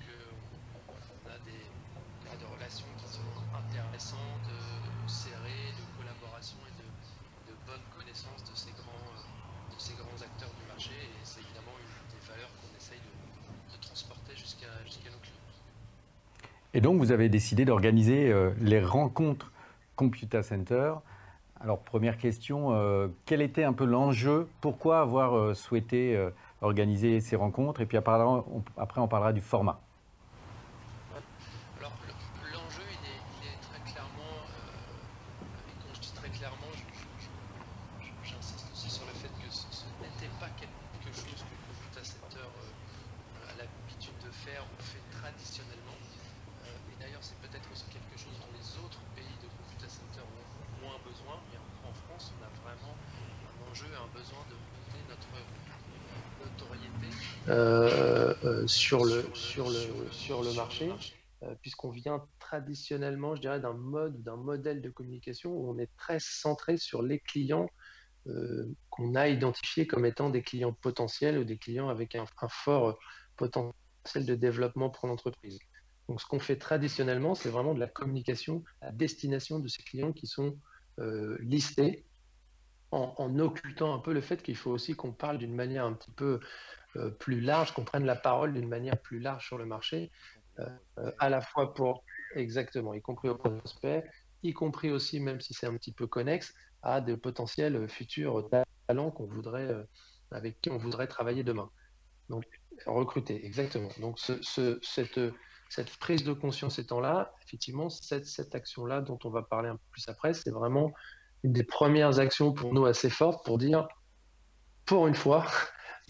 voilà, on a des relations qui sont intéressantes, serrées, de collaboration et de bonne connaissance de ces grands acteurs du marché, et c'est évidemment une des valeurs qu'on essaye de transporter jusqu'à nos clients. Et donc vous avez décidé d'organiser les rencontres Computa Center. Alors première question, quel était un peu l'enjeu? Pourquoi avoir souhaité organiser ces rencontres? Et puis après on parlera du format. Alors l'enjeu il est très clairement, et quand je dis très clairement, j'insiste aussi sur le fait que ce n'était pas quelque chose que Computa Center a l'habitude de faire ou fait traditionnellement. Et d'ailleurs c'est peut-être aussi quelque chose dont les autres pays de Computa Center ont moins besoin. Mais en France on a vraiment un enjeu, un besoin de monter notre notoriété sur le marché, puisqu'on vient traditionnellement, je dirais, d'un modèle de communication où on est très centré sur les clients qu'on a identifiés comme étant des clients potentiels ou des clients avec un fort potentiel de développement pour l'entreprise. Donc ce qu'on fait traditionnellement, c'est vraiment de la communication à destination de ces clients qui sont listés, en occultant un peu le fait qu'il faut aussi qu'on parle d'une manière un petit peu plus large, qu'on prenne la parole d'une manière plus large sur le marché, à la fois pour, exactement, y compris aux prospects, y compris aussi, même si c'est un petit peu connexe, à de potentiels futurs talents avec qui on voudrait travailler demain. Donc, recruter, exactement. Donc, cette prise de conscience étant là, effectivement, cette action-là dont on va parler un peu plus après, c'est vraiment une des premières actions pour nous assez fortes pour dire, pour une fois,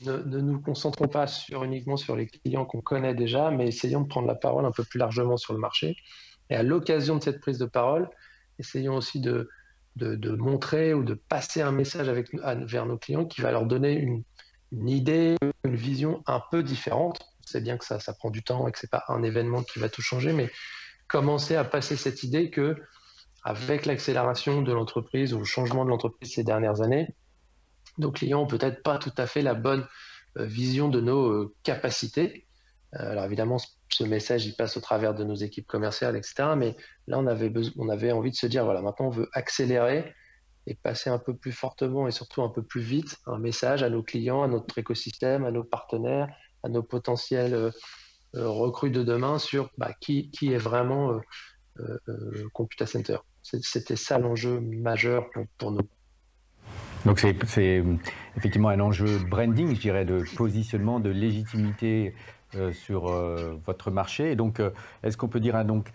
ne nous concentrons pas uniquement sur les clients qu'on connaît déjà, mais essayons de prendre la parole un peu plus largement sur le marché. Et à l'occasion de cette prise de parole, essayons aussi de montrer ou de passer un message vers nos clients qui va leur donner une idée, une vision un peu différente. C'est bien que ça prend du temps et que ce n'est pas un événement qui va tout changer, mais commencer à passer cette idée que avec l'accélération de l'entreprise ou le changement de l'entreprise ces dernières années, nos clients n'ont peut-être pas tout à fait la bonne vision de nos capacités. Alors évidemment, ce message, il passe au travers de nos équipes commerciales, etc. Mais là, on avait envie de se dire, voilà, maintenant, on veut accélérer et passer un peu plus fortement et surtout un peu plus vite un message à nos clients, à notre écosystème, à nos partenaires, à nos potentiels recrues de demain sur qui est vraiment Computa Center. C'était ça l'enjeu majeur pour nous. Donc c'est effectivement un enjeu de branding, je dirais, de positionnement, de légitimité sur votre marché. Et donc, est-ce qu'on peut dire, hein, donc,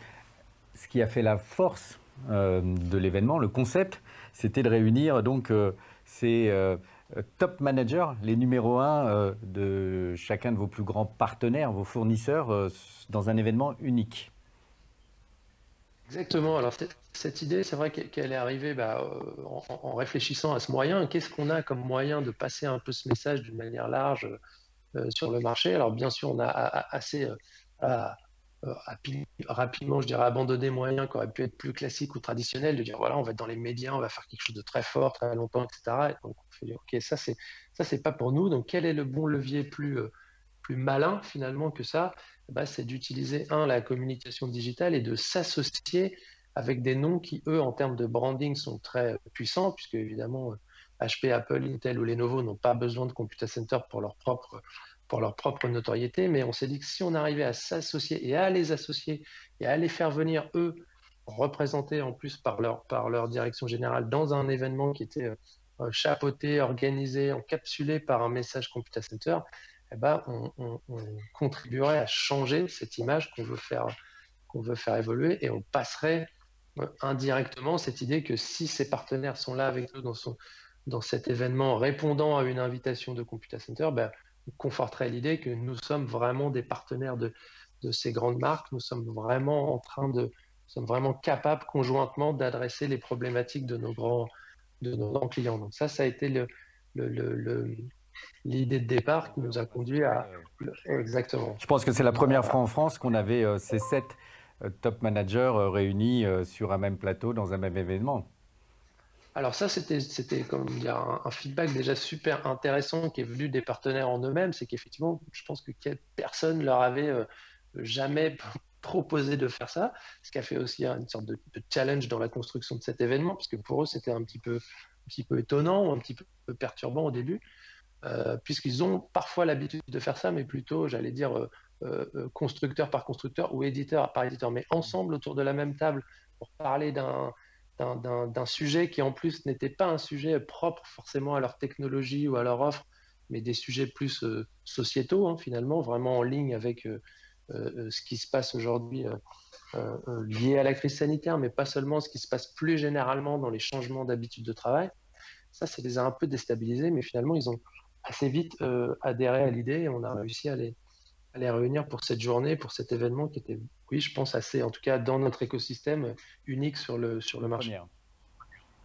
ce qui a fait la force de l'événement, le concept, c'était de réunir donc ces top managers, les numéros 1 de chacun de vos plus grands partenaires, vos fournisseurs, dans un événement unique. Exactement. Alors, cette idée, c'est vrai qu'elle est arrivée en réfléchissant à ce moyen. Qu'est-ce qu'on a comme moyen de passer un peu ce message d'une manière large sur le marché? Alors, bien sûr, on a assez à- rapidement, je dirais, abandonné moyens qui auraient pu être plus classiques ou traditionnels, de dire, voilà, on va être dans les médias, on va faire quelque chose de très fort, très longtemps, etc. Et donc, on fait, OK, ça, c'est pas pour nous. Donc, quel est le bon levier plus malin finalement que ça? Bah, c'est d'utiliser, la communication digitale et de s'associer avec des noms qui, eux, en termes de branding, sont très puissants, puisque évidemment, HP, Apple, Intel ou Lenovo n'ont pas besoin de Computer Center pour leur propre notoriété, mais on s'est dit que si on arrivait à s'associer et à les associer et à les faire venir, eux, représentés en plus par leur direction générale dans un événement qui était chapeauté, organisé, encapsulé par un message Computer Center, eh ben, on contribuerait à changer cette image qu'on veut faire évoluer et on passerait indirectement cette idée que si ces partenaires sont là avec nous dans cet événement répondant à une invitation de Computer Center, ben, on conforterait l'idée que nous sommes vraiment des partenaires de ces grandes marques, nous sommes vraiment capables conjointement d'adresser les problématiques de nos grands clients. Donc ça a été l'idée de départ qui nous a conduit à... Exactement. Je pense que c'est la première fois en France qu'on avait ces 7 top managers réunis sur un même plateau dans un même événement. Alors ça, c'était comme dire un feedback déjà super intéressant qui est venu des partenaires en eux-mêmes, c'est qu'effectivement, je pense que personne leur avait jamais proposé de faire ça, ce qui a fait aussi une sorte de challenge dans la construction de cet événement, parce que pour eux, c'était un petit peu étonnant ou un petit peu perturbant au début. Puisqu'ils ont parfois l'habitude de faire ça, mais plutôt, j'allais dire, constructeur par constructeur ou éditeur par éditeur, mais ensemble autour de la même table pour parler d'un sujet qui en plus n'était pas un sujet propre forcément à leur technologie ou à leur offre, mais des sujets plus sociétaux, hein, finalement, vraiment en ligne avec ce qui se passe aujourd'hui lié à la crise sanitaire, mais pas seulement, ce qui se passe plus généralement dans les changements d'habitude de travail. Ça les a un peu déstabilisés, mais finalement, ils ont assez vite adhéré à l'idée et on a réussi à les réunir pour cette journée, pour cet événement qui était, oui, je pense, assez, en tout cas dans notre écosystème, unique sur le marché.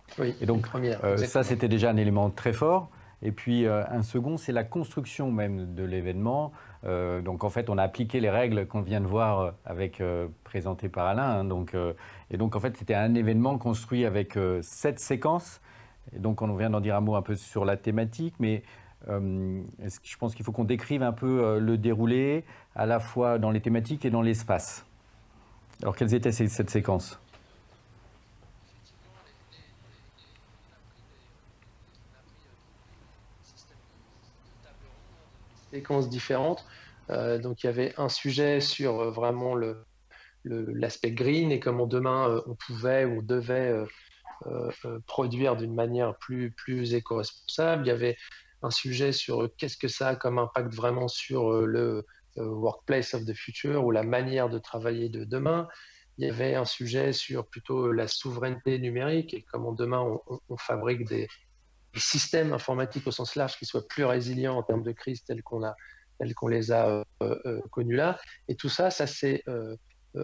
Première. Oui, et donc, ça, c'était déjà un élément très fort. Et puis, un second, c'est la construction même de l'événement. Donc, en fait, on a appliqué les règles qu'on vient de voir présentées par Alain. Hein, et donc, en fait, c'était un événement construit avec 7 séquences. Et donc, on vient d'en dire un mot un peu sur la thématique, mais je pense qu'il faut qu'on décrive un peu le déroulé, à la fois dans les thématiques et dans l'espace. Alors, quelles étaient cette séquence ? Séquences différentes. Donc, il y avait un sujet sur vraiment l'aspect green et comment demain on pouvait ou on devait produire d'une manière plus éco-responsable. Il y avait un sujet sur qu'est-ce que ça a comme impact vraiment sur le workplace of the future ou la manière de travailler de demain. Il y avait un sujet sur plutôt la souveraineté numérique et comment demain on fabrique des systèmes informatiques au sens large qui soient plus résilients en termes de crise tels qu'on les a connus là. Et tout ça s'est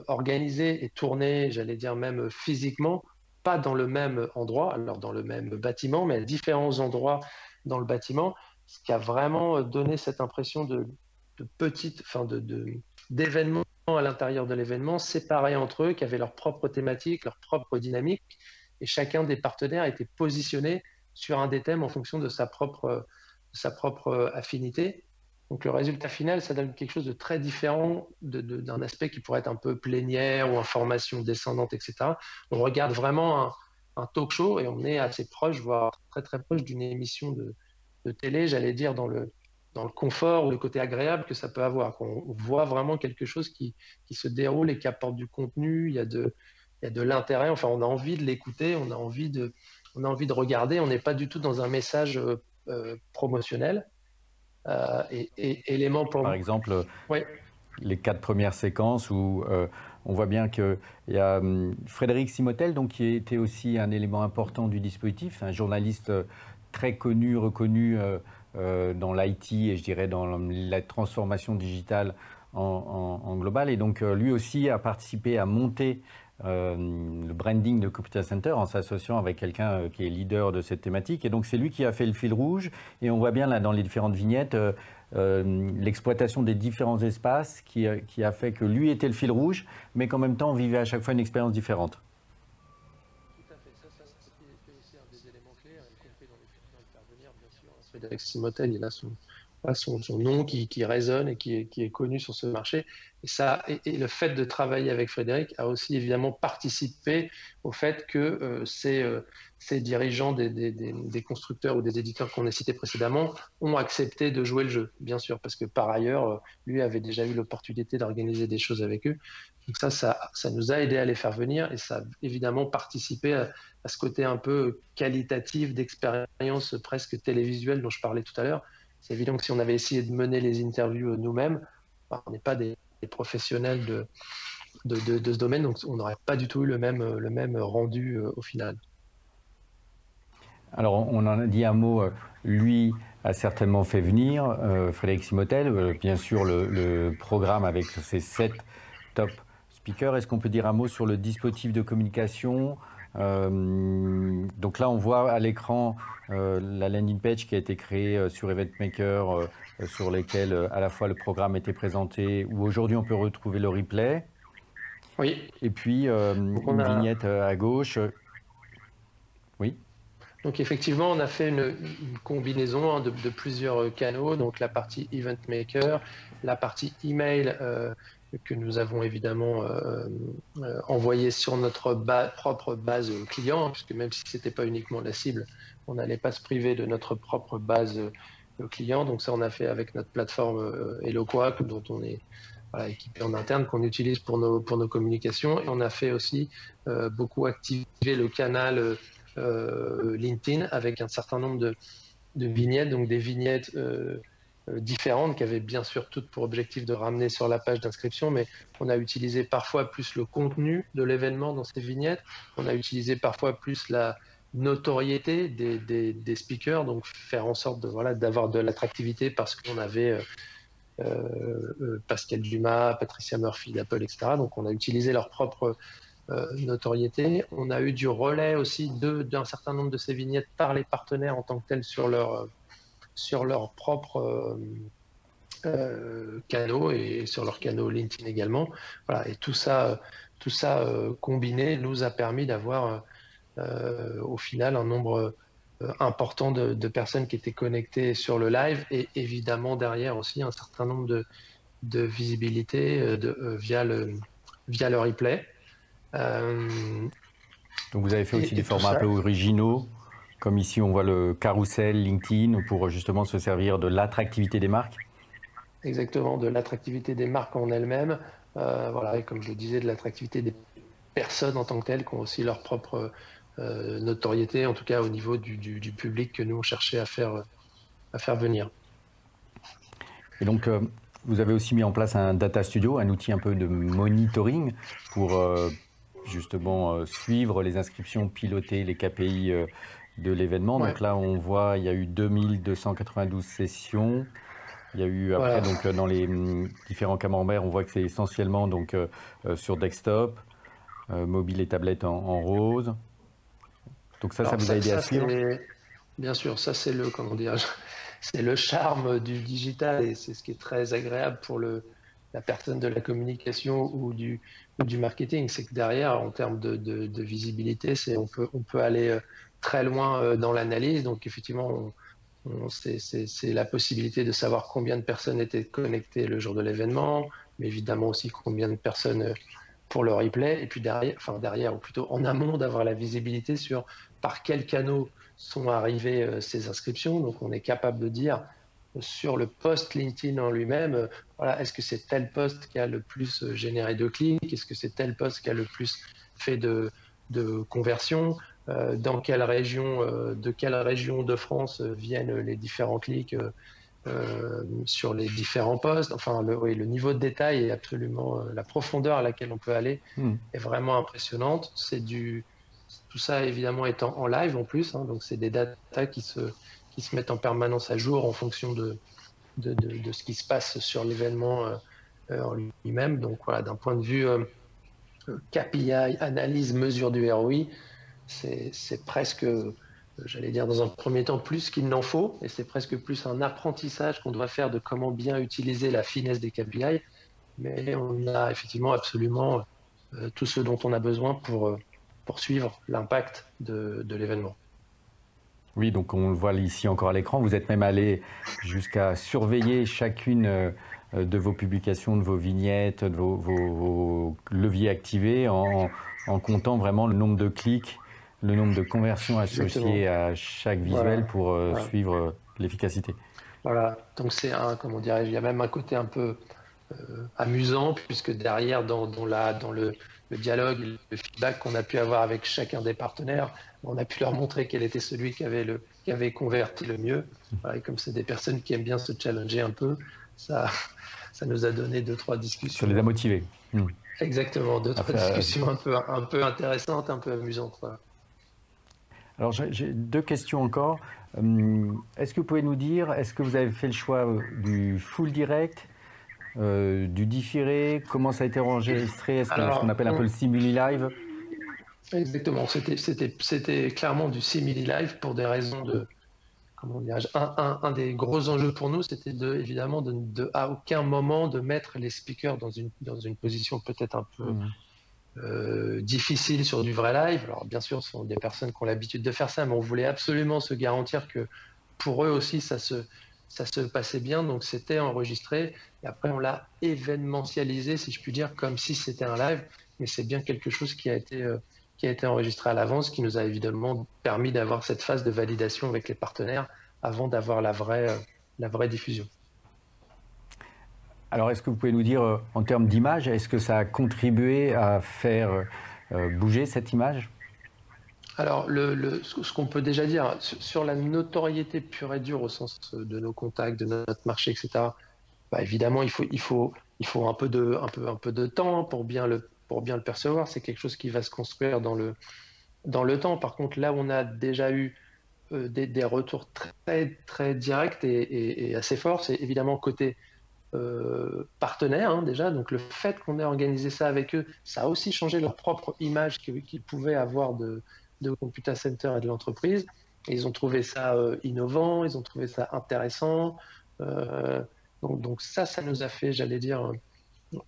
organisé et tourné, j'allais dire même physiquement, pas dans le même endroit, alors dans le même bâtiment, mais à différents endroits dans le bâtiment, ce qui a vraiment donné cette impression d'événements à l'intérieur de l'événement, séparés entre eux, qui avaient leur propre thématique, leur propre dynamique, et chacun des partenaires était positionné sur un des thèmes en fonction de sa propre affinité. Donc le résultat final, ça donne quelque chose de très différent d'un aspect qui pourrait être un peu plénière ou information descendante, etc. On regarde vraiment un talk show et on est assez proche, voire très très proche d'une émission de télé, j'allais dire, dans le confort ou le côté agréable que ça peut avoir. On voit vraiment quelque chose qui se déroule et qui apporte du contenu, il y a de l'intérêt, enfin on a envie de l'écouter, on a envie de regarder, on n'est pas du tout dans un message promotionnel. Élément pour Par exemple, les 4 premières séquences où on voit bien qu'il y a Frédéric Simotel, donc, qui était aussi un élément important du dispositif, un journaliste très connu, reconnu dans l'IT et je dirais dans la transformation digitale en global. Et donc lui aussi a participé à monter le branding de Computer Center en s'associant avec quelqu'un qui est leader de cette thématique. Et donc c'est lui qui a fait le fil rouge. Et on voit bien là dans les différentes vignettes l'exploitation des différents espaces qui a fait que lui était le fil rouge, mais qu'en même temps on vivait à chaque fois une expérience différente. Tout à fait. Ça c'est aussi un des éléments clés, y compris dans les films à faire venir, bien sûr. Frédéric Simotel, il a son nom qui résonne et qui est connu sur ce marché. Et le fait de travailler avec Frédéric a aussi évidemment participé au fait que ces dirigeants des constructeurs ou des éditeurs qu'on a cités précédemment ont accepté de jouer le jeu, bien sûr, parce que par ailleurs, lui avait déjà eu l'opportunité d'organiser des choses avec eux. Donc ça nous a aidé à les faire venir et ça a évidemment participé à ce côté un peu qualitatif d'expérience presque télévisuelle dont je parlais tout à l'heure. C'est évident que si on avait essayé de mener les interviews nous-mêmes, on n'est pas des professionnels de ce domaine, donc on n'aurait pas du tout eu le même rendu au final. Alors on en a dit un mot, lui a certainement fait venir, Frédéric Simotel, bien sûr le programme avec ses 7 top speakers. Est-ce qu'on peut dire un mot sur le dispositif de communication? Donc là on voit à l'écran la landing page qui a été créée sur EventMaker, sur lesquels à la fois le programme était présenté, où aujourd'hui on peut retrouver le replay. Oui. Et puis une vignette à gauche. Oui. Donc effectivement, on a fait une combinaison de plusieurs canaux, donc la partie EventMaker, la partie email que nous avons évidemment envoyé sur notre propre base client, puisque même si ce n'était pas uniquement la cible, on n'allait pas se priver de notre propre base client. Donc ça, on a fait avec notre plateforme Eloqua, dont on est équipé en interne, qu'on utilise pour nos communications. Et on a fait aussi beaucoup activer le canal LinkedIn avec un certain nombre de vignettes, donc des vignettes différentes qui avaient bien sûr toutes pour objectif de ramener sur la page d'inscription, mais on a utilisé parfois plus le contenu de l'événement dans ces vignettes, on a utilisé parfois plus la notoriété des speakers, donc faire en sorte d'avoir de l'attractivité parce qu'on avait Pascal Dumas, Patricia Murphy d'Apple, etc. Donc on a utilisé leur propre notoriété. On a eu du relais aussi d'un certain nombre de ces vignettes par les partenaires en tant que tels sur leur propre canaux et sur leurs canaux LinkedIn également. Voilà, et tout ça combiné nous a permis d'avoir au final un nombre important de personnes qui étaient connectées sur le live et évidemment derrière aussi un certain nombre de visibilité via le replay. Donc vous avez fait aussi des formats un peu originaux, comme ici on voit le carrousel LinkedIn pour justement se servir de l'attractivité des marques. Exactement, de l'attractivité des marques en elles-mêmes, et comme je le disais, de l'attractivité des personnes en tant que telles qui ont aussi leur propre notoriété, en tout cas au niveau du public que nous on cherchait à faire venir. Et donc vous avez aussi mis en place un data studio, un outil un peu de monitoring pour justement suivre les inscriptions, piloter les KPI de l'événement. Ouais. Donc là, on voit, il y a eu 2292 sessions. Il y a eu après, donc, dans les différents camemberts, on voit que c'est essentiellement donc, sur desktop, mobile et tablette en rose. Donc ça vous a aidé à suivre? Bien sûr, ça c'est c'est le charme du digital et c'est ce qui est très agréable pour la personne de la communication ou du marketing, c'est que derrière, en termes de visibilité, on peut aller très loin dans l'analyse. Donc effectivement, c'est la possibilité de savoir combien de personnes étaient connectées le jour de l'événement, mais évidemment aussi combien de personnes pour le replay. Et puis derrière, ou plutôt en amont, d'avoir la visibilité sur par quels canaux sont arrivées ces inscriptions. Donc on est capable de dire sur le post LinkedIn en lui-même, est-ce que c'est tel post qui a le plus généré de clics? Est-ce que c'est tel post qui a le plus fait de conversion? Dans quelle région, de quelle région de France viennent les différents clics sur les différents posts? Enfin, le niveau de détail est absolument, la profondeur à laquelle on peut aller est vraiment impressionnante. Tout ça évidemment étant en live en plus, donc c'est des datas qui se mettent en permanence à jour en fonction de ce qui se passe sur l'événement en lui-même. Donc voilà, d'un point de vue KPI, analyse, mesure du ROI, c'est presque, j'allais dire dans un premier temps, plus qu'il n'en faut, et c'est presque plus un apprentissage qu'on doit faire de comment bien utiliser la finesse des KPI, mais on a effectivement absolument tout ce dont on a besoin pour suivre l'impact de l'événement. Oui, donc on le voit ici encore à l'écran, vous êtes même allé jusqu'à surveiller chacune de vos publications, de vos vignettes, de vos leviers activés en comptant vraiment le nombre de clics, le nombre de conversions associées à chaque visuel pour suivre l'efficacité. Voilà, donc c'est comment dirais-je, il y a même un côté un peu amusant, puisque derrière, dans le dialogue, le feedback qu'on a pu avoir avec chacun des partenaires, on a pu leur montrer quel était celui qui avait converti le mieux. Voilà, et comme c'est des personnes qui aiment bien se challenger un peu, ça nous a donné 2-3 discussions. Ça les a motivés. Exactement, 2-3 discussions un peu intéressantes, un peu amusantes. Voilà. Alors j'ai 2 questions encore. Est-ce que vous pouvez nous dire, est-ce que vous avez fait le choix du full direct, du différé, comment ça a été enregistré, est-ce ce qu'on appelle un peu le simili live? Exactement, c'était clairement du simili live pour des raisons de, comment dirais-je, un des gros enjeux pour nous, c'était évidemment à aucun moment de mettre les speakers dans une position peut-être un peu difficile sur du vrai live. Alors bien sûr, ce sont des personnes qui ont l'habitude de faire ça, mais on voulait absolument se garantir que pour eux aussi ça se passait bien, donc c'était enregistré et après on l'a événementialisé, si je puis dire, comme si c'était un live, mais c'est bien quelque chose qui a été enregistré à l'avance, qui nous a évidemment permis d'avoir cette phase de validation avec les partenaires avant d'avoir la vraie diffusion. Alors, est-ce que vous pouvez nous dire, en termes d'image, est-ce que ça a contribué à faire bouger cette image? Alors, ce qu'on peut déjà dire sur la notoriété pure et dure au sens de nos contacts, de notre marché, etc., bah, évidemment, il faut un peu de temps pour bien le percevoir. C'est quelque chose qui va se construire dans le temps. Par contre, là où on a déjà eu des retours très, très directs et assez forts, c'est évidemment côté partenaires, déjà. Donc, le fait qu'on ait organisé ça avec eux, ça a aussi changé leur propre image qu'ils pouvaient avoir de Computacenter et de l'entreprise. Ils ont trouvé ça innovant, ils ont trouvé ça intéressant. Donc ça nous a fait, j'allais dire,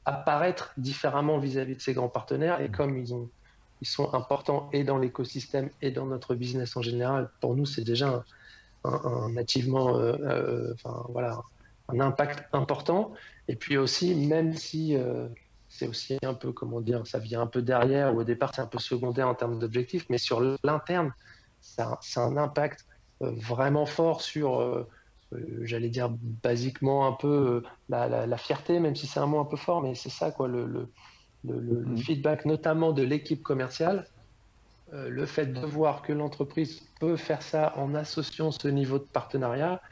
apparaître différemment vis-à-vis de ces grands partenaires. Et comme ils sont importants et dans l'écosystème et dans notre business en général, pour nous, c'est déjà un achievement, voilà, un impact important. Et puis aussi, même si c'est aussi un peu, comment dire, ça vient un peu derrière, ou au départ c'est un peu secondaire en termes d'objectifs, mais sur l'interne, ça a un impact vraiment fort sur, j'allais dire basiquement un peu la fierté, même si c'est un mot un peu fort, mais c'est ça, quoi, le feedback notamment de l'équipe commerciale, le fait de voir que l'entreprise peut faire ça en associant ce niveau de partenariat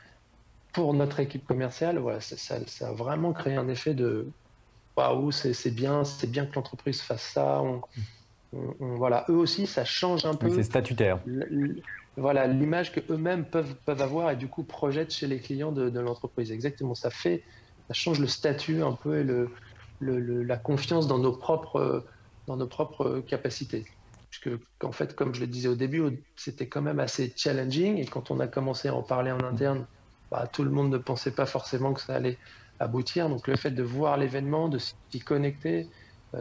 pour notre équipe commerciale, voilà, ça a vraiment créé un effet de waouh, c'est bien que l'entreprise fasse ça. Voilà, eux aussi, ça change un peu. Oui, c'est statutaire. Voilà, l'image que eux-mêmes peuvent avoir et du coup projettent chez les clients de l'entreprise. Exactement, ça change le statut un peu et la confiance dans nos propres capacités. Puisque, en fait, comme je le disais au début, c'était quand même assez challenging et quand on a commencé à en parler en interne, tout le monde ne pensait pas forcément que ça allait aboutir. Donc le fait de voir l'événement, de s'y connecter,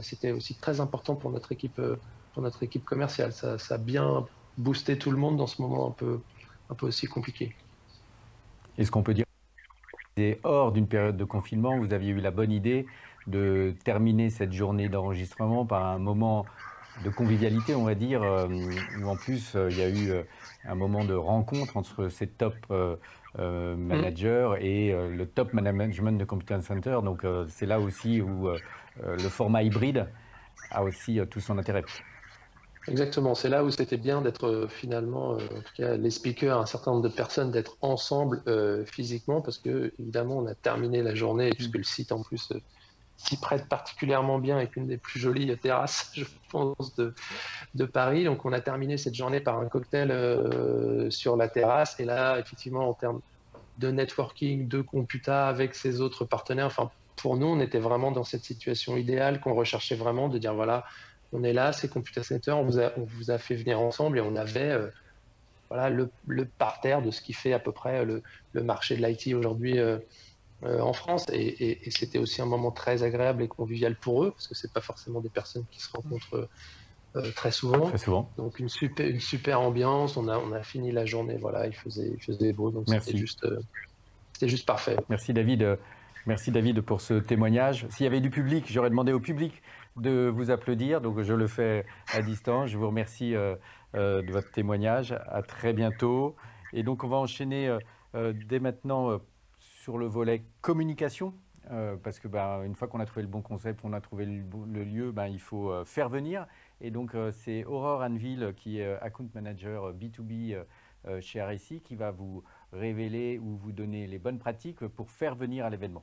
c'était aussi très important pour notre équipe commerciale. Ça a bien boosté tout le monde dans ce moment un peu aussi compliqué. Est-ce qu'on peut dire que hors d'une période de confinement, vous aviez eu la bonne idée de terminer cette journée d'enregistrement par un moment de convivialité, on va dire, où en plus il y a eu un moment de rencontre entre ces top managers et le top management de Computacenter. Donc c'est là aussi où le format hybride a aussi tout son intérêt. Exactement, c'est là où c'était bien d'être finalement, en tout cas les speakers, un certain nombre de personnes, d'être ensemble physiquement, parce que évidemment on a terminé la journée, puisque le site en plus s'y prête particulièrement bien avec une des plus jolies terrasses, je pense, de Paris. Donc on a terminé cette journée par un cocktail sur la terrasse, et là effectivement en termes de networking, de Computa avec ses autres partenaires, enfin pour nous on était vraiment dans cette situation idéale qu'on recherchait vraiment, de dire voilà, on est là, c'est Computer Center, on vous a fait venir ensemble et on avait voilà, le parterre de ce qui fait à peu près le marché de l'IT aujourd'hui en France. Et c'était aussi un moment très agréable et convivial pour eux, parce que c'est pas forcément des personnes qui se rencontrent très souvent. Très souvent. Donc une super ambiance, on a fini la journée, voilà, il faisait beau, donc c'était juste parfait. Merci David. Merci David pour ce témoignage. S'il y avait du public, j'aurais demandé au public de vous applaudir, donc je le fais à distance. Je vous remercie de votre témoignage. À très bientôt. Et donc on va enchaîner dès maintenant sur le volet communication, parce que une fois qu'on a trouvé le bon concept, on a trouvé le lieu, il faut faire venir. Et donc c'est Aurore Anneville qui est Account Manager B2B chez RSI qui va vous révéler ou vous donner les bonnes pratiques pour faire venir à l'événement.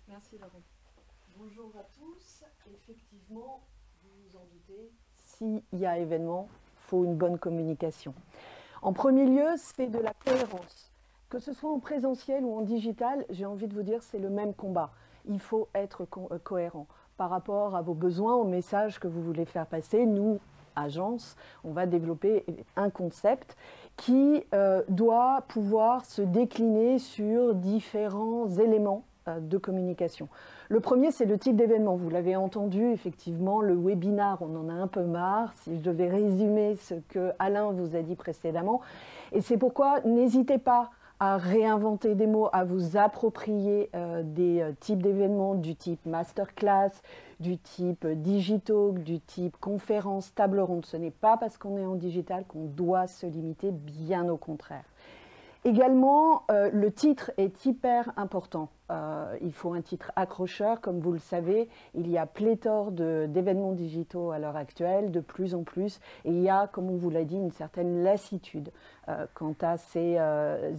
Merci Laurent. Bonjour à tous. Effectivement, vous vous en doutez, s'il y a événement, il faut une bonne communication. En premier lieu, c'est de la cohérence. Que ce soit en présentiel ou en digital, j'ai envie de vous dire, c'est le même combat. Il faut être cohérent par rapport à vos besoins, aux messages que vous voulez faire passer. Nous, agence, on va développer un concept qui doit pouvoir se décliner sur différents éléments de communication. Le premier, c'est le type d'événement. Vous l'avez entendu, effectivement, le webinar, on en a un peu marre, si je devais résumer ce que Alain vous a dit précédemment. Et c'est pourquoi n'hésitez pas à réinventer des mots, à vous approprier des types d'événements du type masterclass, du type digitalk, du type conférence, table ronde. Ce n'est pas parce qu'on est en digital qu'on doit se limiter, bien au contraire. Également, le titre est hyper important. Il faut un titre accrocheur, comme vous le savez. Il y a pléthore d'événements digitaux à l'heure actuelle, de plus en plus. Et il y a, comme on vous l'a dit, une certaine lassitude quant à ces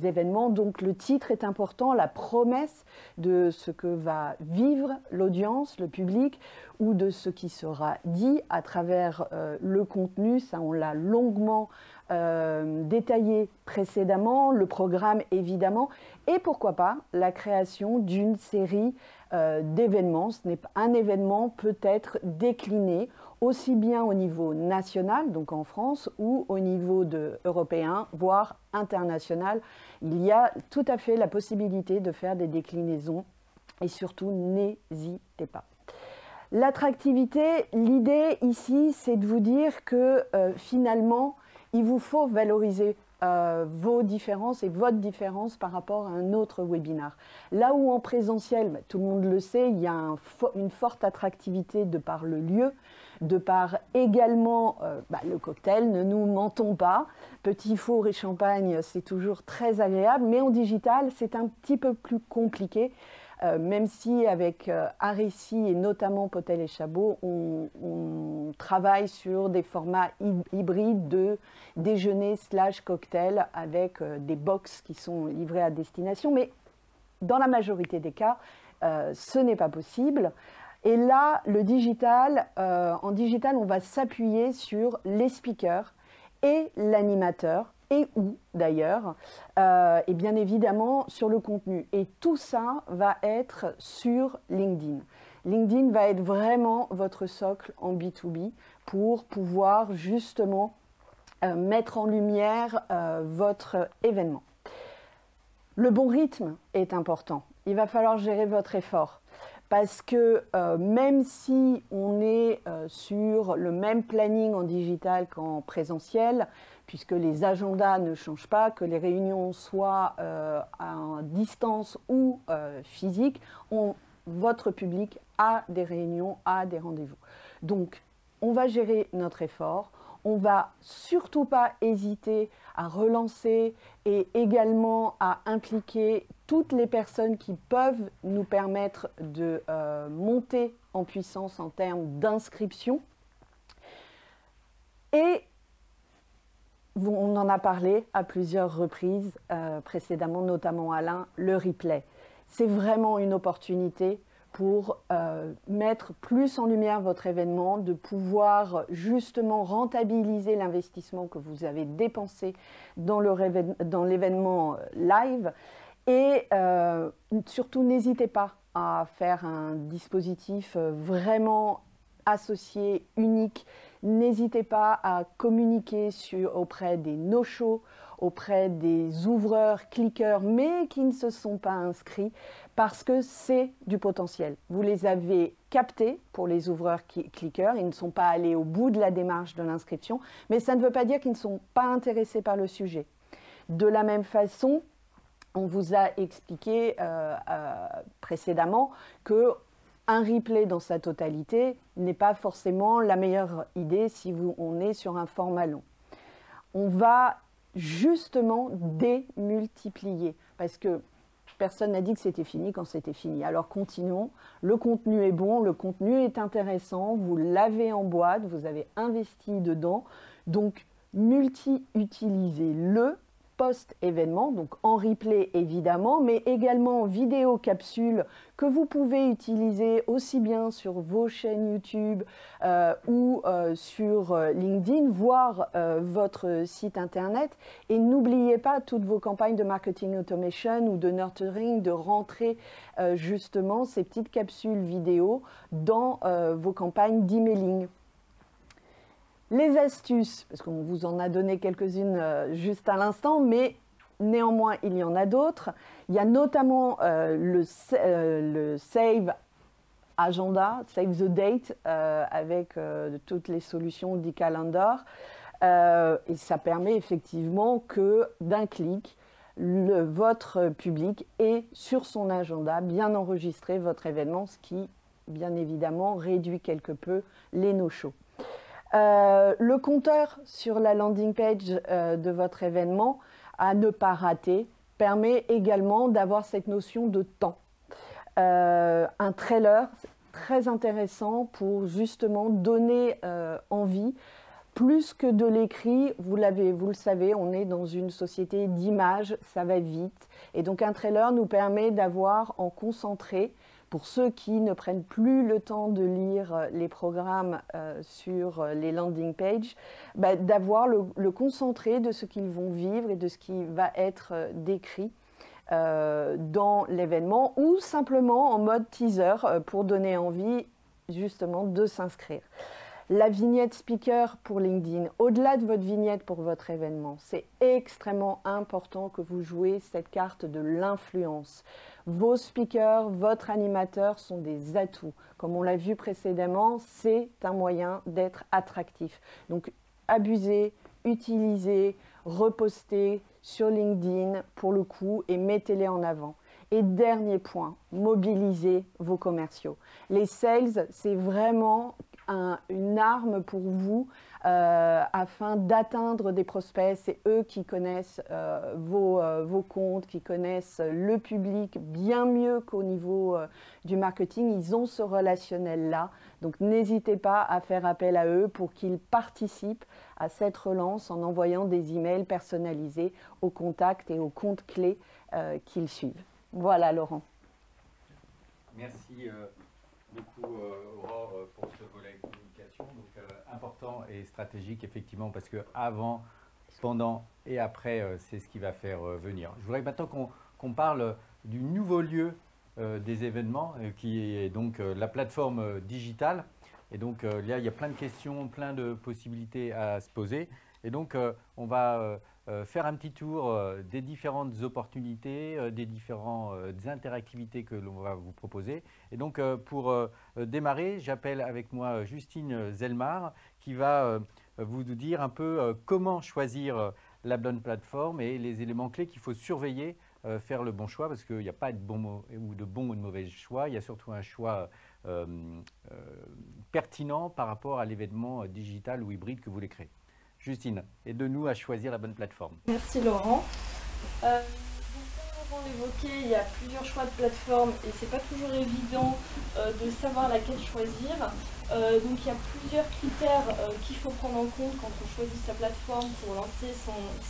événements. Donc le titre est important, la promesse de ce que va vivre l'audience, le public, ou de ce qui sera dit à travers le contenu. Ça, on l'a longuement détaillé précédemment, le programme évidemment, et pourquoi pas la création d'une série d'événements. Un événement peut être décliné aussi bien au niveau national, donc en France, ou au niveau européen, voire international. Il y a tout à fait la possibilité de faire des déclinaisons et surtout n'hésitez pas. L'attractivité, l'idée ici, c'est de vous dire que finalement, il vous faut valoriser vos différences et votre différence par rapport à un autre webinar. Là où en présentiel, tout le monde le sait, il y a une forte attractivité de par le lieu, de par également le cocktail, ne nous mentons pas. Petit four et champagne, c'est toujours très agréable, mais en digital, c'est un petit peu plus compliqué. Même si avec RSI et notamment Potel et Chabot, on travaille sur des formats hybrides de déjeuner / cocktail avec des box qui sont livrées à destination. Mais dans la majorité des cas, ce n'est pas possible. Et là, le digital, en digital, on va s'appuyer sur les speakers et l'animateur, et ou d'ailleurs, et bien évidemment sur le contenu. Et tout ça va être sur LinkedIn. LinkedIn va être vraiment votre socle en B2B pour pouvoir justement mettre en lumière votre événement. Le bon rythme est important. Il va falloir gérer votre effort. Parce que même si on est sur le même planning en digital qu'en présentiel, puisque les agendas ne changent pas, que les réunions soient à distance ou physiques, votre public a des réunions, a des rendez-vous. Donc, on va gérer notre effort. On ne va surtout pas hésiter à relancer et également à impliquer toutes les personnes qui peuvent nous permettre de monter en puissance en termes d'inscription. Et on en a parlé à plusieurs reprises précédemment, notamment Alain, le replay. C'est vraiment une opportunité pour mettre plus en lumière votre événement, de pouvoir justement rentabiliser l'investissement que vous avez dépensé dans l'événement live. Et surtout, n'hésitez pas à faire un dispositif vraiment associé, unique, n'hésitez pas à communiquer auprès des no-shows, auprès des ouvreurs, cliqueurs, mais qui ne se sont pas inscrits, parce que c'est du potentiel. Vous les avez captés pour les ouvreurs cliqueurs, ils ne sont pas allés au bout de la démarche de l'inscription, mais ça ne veut pas dire qu'ils ne sont pas intéressés par le sujet. De la même façon, on vous a expliqué précédemment que un replay dans sa totalité n'est pas forcément la meilleure idée si on est sur un format long. On va justement démultiplier, parce que personne n'a dit que c'était fini quand c'était fini. Alors continuons, le contenu est bon, le contenu est intéressant, vous l'avez en boîte, vous avez investi dedans, donc multi-utilisez-le post-événement, donc en replay évidemment, mais également en vidéo capsule que vous pouvez utiliser aussi bien sur vos chaînes YouTube ou sur LinkedIn, voire votre site internet. Et n'oubliez pas toutes vos campagnes de marketing automation ou de nurturing, de rentrer justement ces petites capsules vidéo dans vos campagnes d'emailing. Les astuces, parce qu'on vous en a donné quelques-unes juste à l'instant, mais néanmoins, il y en a d'autres. Il y a notamment le Save Agenda, Save the Date, avec toutes les solutions d'e-calendar. Et ça permet effectivement que d'un clic, votre public ait sur son agenda bien enregistré votre événement, ce qui, bien évidemment, réduit quelque peu les no-shows. Le compteur sur la landing page de votre événement à ne pas rater permet également d'avoir cette notion de temps. Un trailer, très intéressant pour justement donner envie, plus que de l'écrit, vous le savez, on est dans une société d'images, ça va vite. Et donc un trailer nous permet d'avoir en concentré, pour ceux qui ne prennent plus le temps de lire les programmes sur les landing pages, d'avoir le concentré de ce qu'ils vont vivre et de ce qui va être décrit dans l'événement, ou simplement en mode teaser pour donner envie justement de s'inscrire. La vignette speaker pour LinkedIn, au-delà de votre vignette pour votre événement, c'est extrêmement important que vous jouez cette carte de l'influence. Vos speakers, votre animateur sont des atouts. Comme on l'a vu précédemment, c'est un moyen d'être attractif. Donc, abusez, utilisez, repostez sur LinkedIn pour le coup et mettez-les en avant. Et dernier point, mobilisez vos commerciaux. Les sales, c'est vraiment une arme pour vous afin d'atteindre des prospects. C'est eux qui connaissent vos comptes, qui connaissent le public bien mieux qu'au niveau du marketing. Ils ont ce relationnel-là. Donc n'hésitez pas à faire appel à eux pour qu'ils participent à cette relance en envoyant des emails personnalisés aux contacts et aux comptes clés qu'ils suivent. Voilà, Laurent. Merci beaucoup, Aurore, pour ce volet communication. Donc, important et stratégique, effectivement, parce que avant, pendant et après, c'est ce qui va faire venir. Je voudrais maintenant qu'on parle du nouveau lieu des événements, qui est donc la plateforme digitale. Et donc, là, il y a plein de questions, plein de possibilités à se poser. Et donc, on va faire un petit tour des différentes opportunités, des différentes interactivités que l'on va vous proposer. Et donc, pour démarrer, j'appelle avec moi Justine Zelmar qui va vous dire un peu comment choisir la bonne plateforme et les éléments clés qu'il faut surveiller, faire le bon choix, parce qu'il n'y a pas de bon ou de mauvais choix, il y a surtout un choix pertinent par rapport à l'événement digital ou hybride que vous voulez créer. Justine, aide-nous à choisir la bonne plateforme. Merci Laurent. Comme on l'évoquait, il y a plusieurs choix de plateformes et c'est pas toujours évident de savoir laquelle choisir. Donc il y a plusieurs critères qu'il faut prendre en compte quand on choisit sa plateforme pour lancer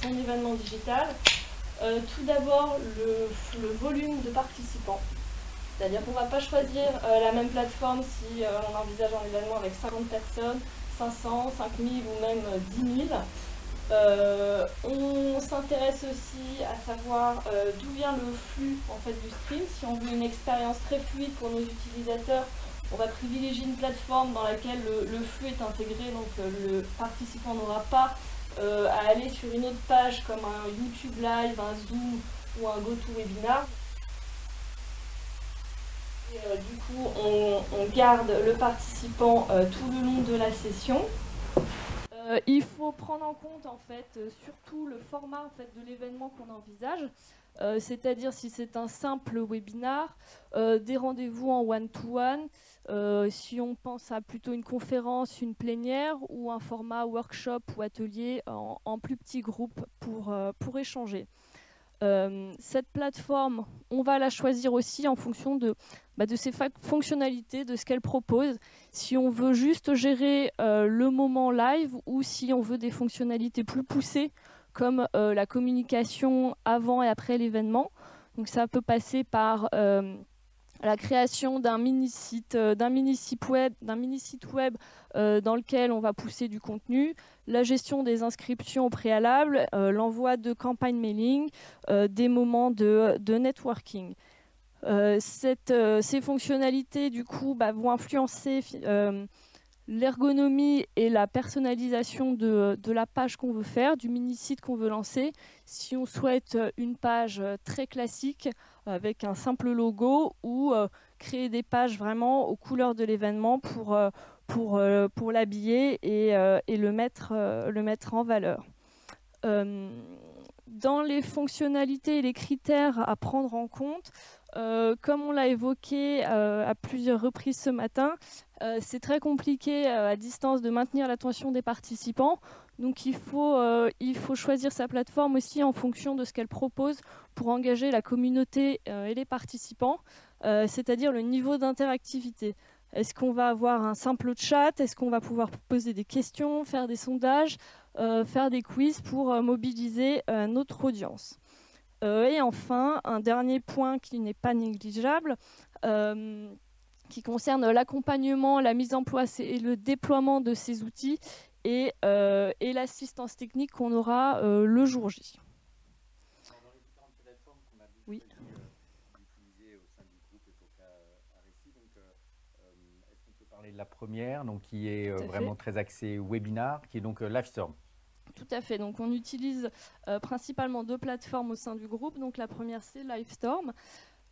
son événement digital. Tout d'abord, le volume de participants. C'est-à-dire qu'on ne va pas choisir la même plateforme si on envisage un événement avec 50 personnes, 500, 5000 ou même 10 000. On s'intéresse aussi à savoir d'où vient le flux en fait, du stream. Si on veut une expérience très fluide pour nos utilisateurs, on va privilégier une plateforme dans laquelle le flux est intégré, donc le participant n'aura pas à aller sur une autre page comme un YouTube Live, un Zoom ou un GoToWebinar. Et, du coup, on garde le participant tout le long de la session. Il faut prendre en compte en fait surtout le format en fait, de l'événement qu'on envisage, c'est-à-dire si c'est un simple webinar, des rendez-vous en one-to-one, si on pense à plutôt une conférence, une plénière ou un format workshop ou atelier en plus petits groupes pour échanger. Cette plateforme, on va la choisir aussi en fonction de ses fonctionnalités, de ce qu'elle propose. Si on veut juste gérer le moment live ou si on veut des fonctionnalités plus poussées comme la communication avant et après l'événement. Donc ça peut passer par la création d'un mini-site web dans lequel on va pousser du contenu, la gestion des inscriptions au préalable, l'envoi de campagnes mailing, des moments de networking. Ces fonctionnalités du coup vont influencer l'ergonomie et la personnalisation de la page qu'on veut faire, du mini-site qu'on veut lancer. Si on souhaite une page très classique avec un simple logo ou créer des pages vraiment aux couleurs de l'événement pour l'habiller et le mettre en valeur. Dans les fonctionnalités et les critères à prendre en compte, comme on l'a évoqué à plusieurs reprises ce matin, c'est très compliqué à distance de maintenir l'attention des participants. Donc il faut choisir sa plateforme aussi en fonction de ce qu'elle propose pour engager la communauté et les participants, c'est-à-dire le niveau d'interactivité. Est-ce qu'on va avoir un simple chat? Est-ce qu'on va pouvoir poser des questions, faire des sondages, faire des quiz pour mobiliser notre audience? Et enfin, un dernier point qui n'est pas négligeable, qui concerne l'accompagnement, la mise en place et le déploiement de ces outils et l'assistance technique qu'on aura le jour J. Oui. Est-ce qu'on peut parler de la première, donc, qui est vraiment très axée webinar, qui est donc Livestorm? Tout à fait. Donc, on utilise principalement deux plateformes au sein du groupe. Donc, la première, c'est Livestorm.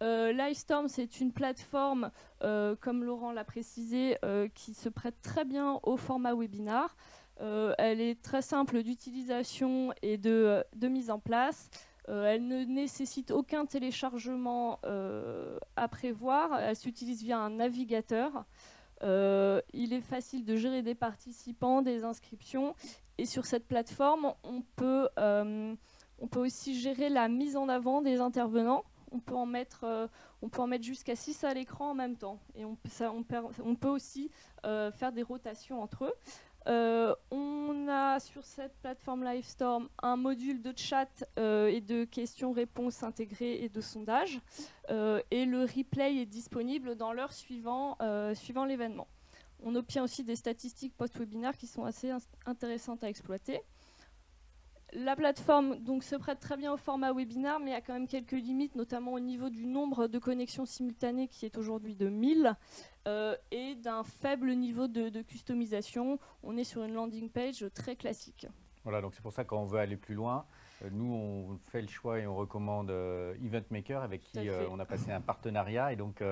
Livestorm, c'est une plateforme, comme Laurent l'a précisé, qui se prête très bien au format webinar. Elle est très simple d'utilisation et de mise en place. Elle ne nécessite aucun téléchargement à prévoir. Elle s'utilise via un navigateur. Il est facile de gérer des participants, des inscriptions. Et sur cette plateforme, on peut aussi gérer la mise en avant des intervenants. On peut en mettre jusqu'à 6 à l'écran en même temps. Et on peut aussi faire des rotations entre eux. On a sur cette plateforme Livestorm un module de chat et de questions-réponses intégrées et de sondage. Et le replay est disponible dans l'heure suivant l'événement. On obtient aussi des statistiques post-webinaire qui sont assez intéressantes à exploiter. La plateforme donc, se prête très bien au format webinar, mais il y a quand même quelques limites, notamment au niveau du nombre de connexions simultanées qui est aujourd'hui de 1000 et d'un faible niveau de customisation. On est sur une landing page très classique. Voilà, donc c'est pour ça qu'on veut aller plus loin. Nous, on fait le choix et on recommande Event Maker, avec qui on a passé un partenariat. Et donc,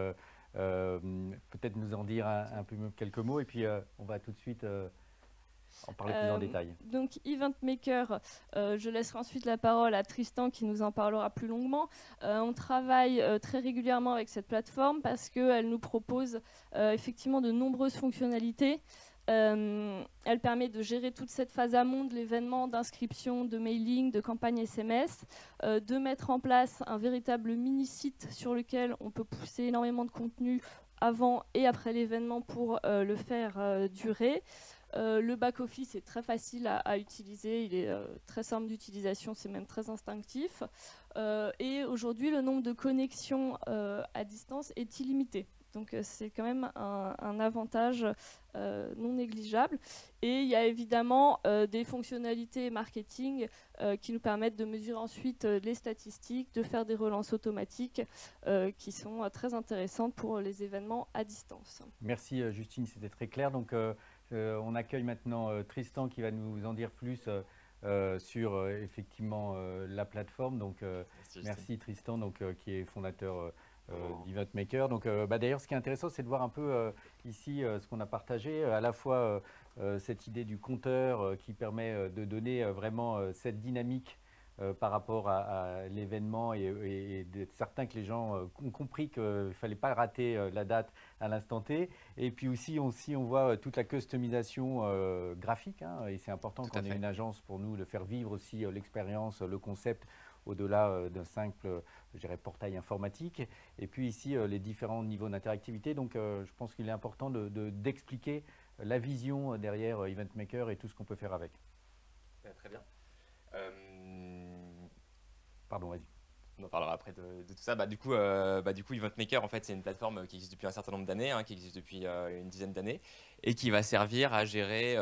peut-être nous en dire un peu quelques mots, et puis on va tout de suite en parler plus en détail. Donc Event Maker, je laisserai ensuite la parole à Tristan qui nous en parlera plus longuement. On travaille très régulièrement avec cette plateforme parce qu'elle nous propose effectivement de nombreuses fonctionnalités. Elle permet de gérer toute cette phase amont de l'événement, d'inscription, de mailing, de campagne SMS, de mettre en place un véritable mini-site sur lequel on peut pousser énormément de contenu avant et après l'événement pour le faire durer. Le back-office est très facile à utiliser, il est très simple d'utilisation, c'est même très instinctif. Et aujourd'hui, le nombre de connexions à distance est illimité. Donc c'est quand même un avantage non négligeable. Et il y a évidemment des fonctionnalités marketing qui nous permettent de mesurer ensuite les statistiques, de faire des relances automatiques qui sont très intéressantes pour les événements à distance. Merci Justine, c'était très clair. Donc on accueille maintenant Tristan qui va nous en dire plus sur effectivement la plateforme. Donc merci Tristan, donc, qui est fondateur d'Event Maker. Donc d'ailleurs, ce qui est intéressant, c'est de voir un peu ici ce qu'on a partagé, à la fois cette idée du compteur qui permet de donner vraiment cette dynamique par rapport à l'événement et d'être certain que les gens ont compris qu'il ne fallait pas rater la date à l'instant T. Et puis aussi on voit toute la customisation graphique, hein, et c'est important quand on est une agence pour nous de faire vivre aussi l'expérience, le concept au-delà d'un simple, je dirais, portail informatique. Et puis ici, les différents niveaux d'interactivité. Donc je pense qu'il est important d'expliquer la vision derrière Event Maker et tout ce qu'on peut faire avec. Très bien. Pardon, vas-y. On en parlera après de tout ça. Du coup, Event Maker, en fait, c'est une plateforme qui existe depuis un certain nombre d'années, hein, qui existe depuis une dizaine d'années, et qui va servir à gérer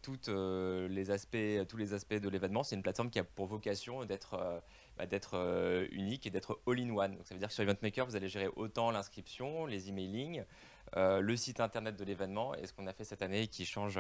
tous les aspects de l'événement. C'est une plateforme qui a pour vocation d'être unique et d'être all-in-one. Donc, ça veut dire que sur Event Maker, vous allez gérer autant l'inscription, les emailing, le site internet de l'événement, et ce qu'on a fait cette année qui change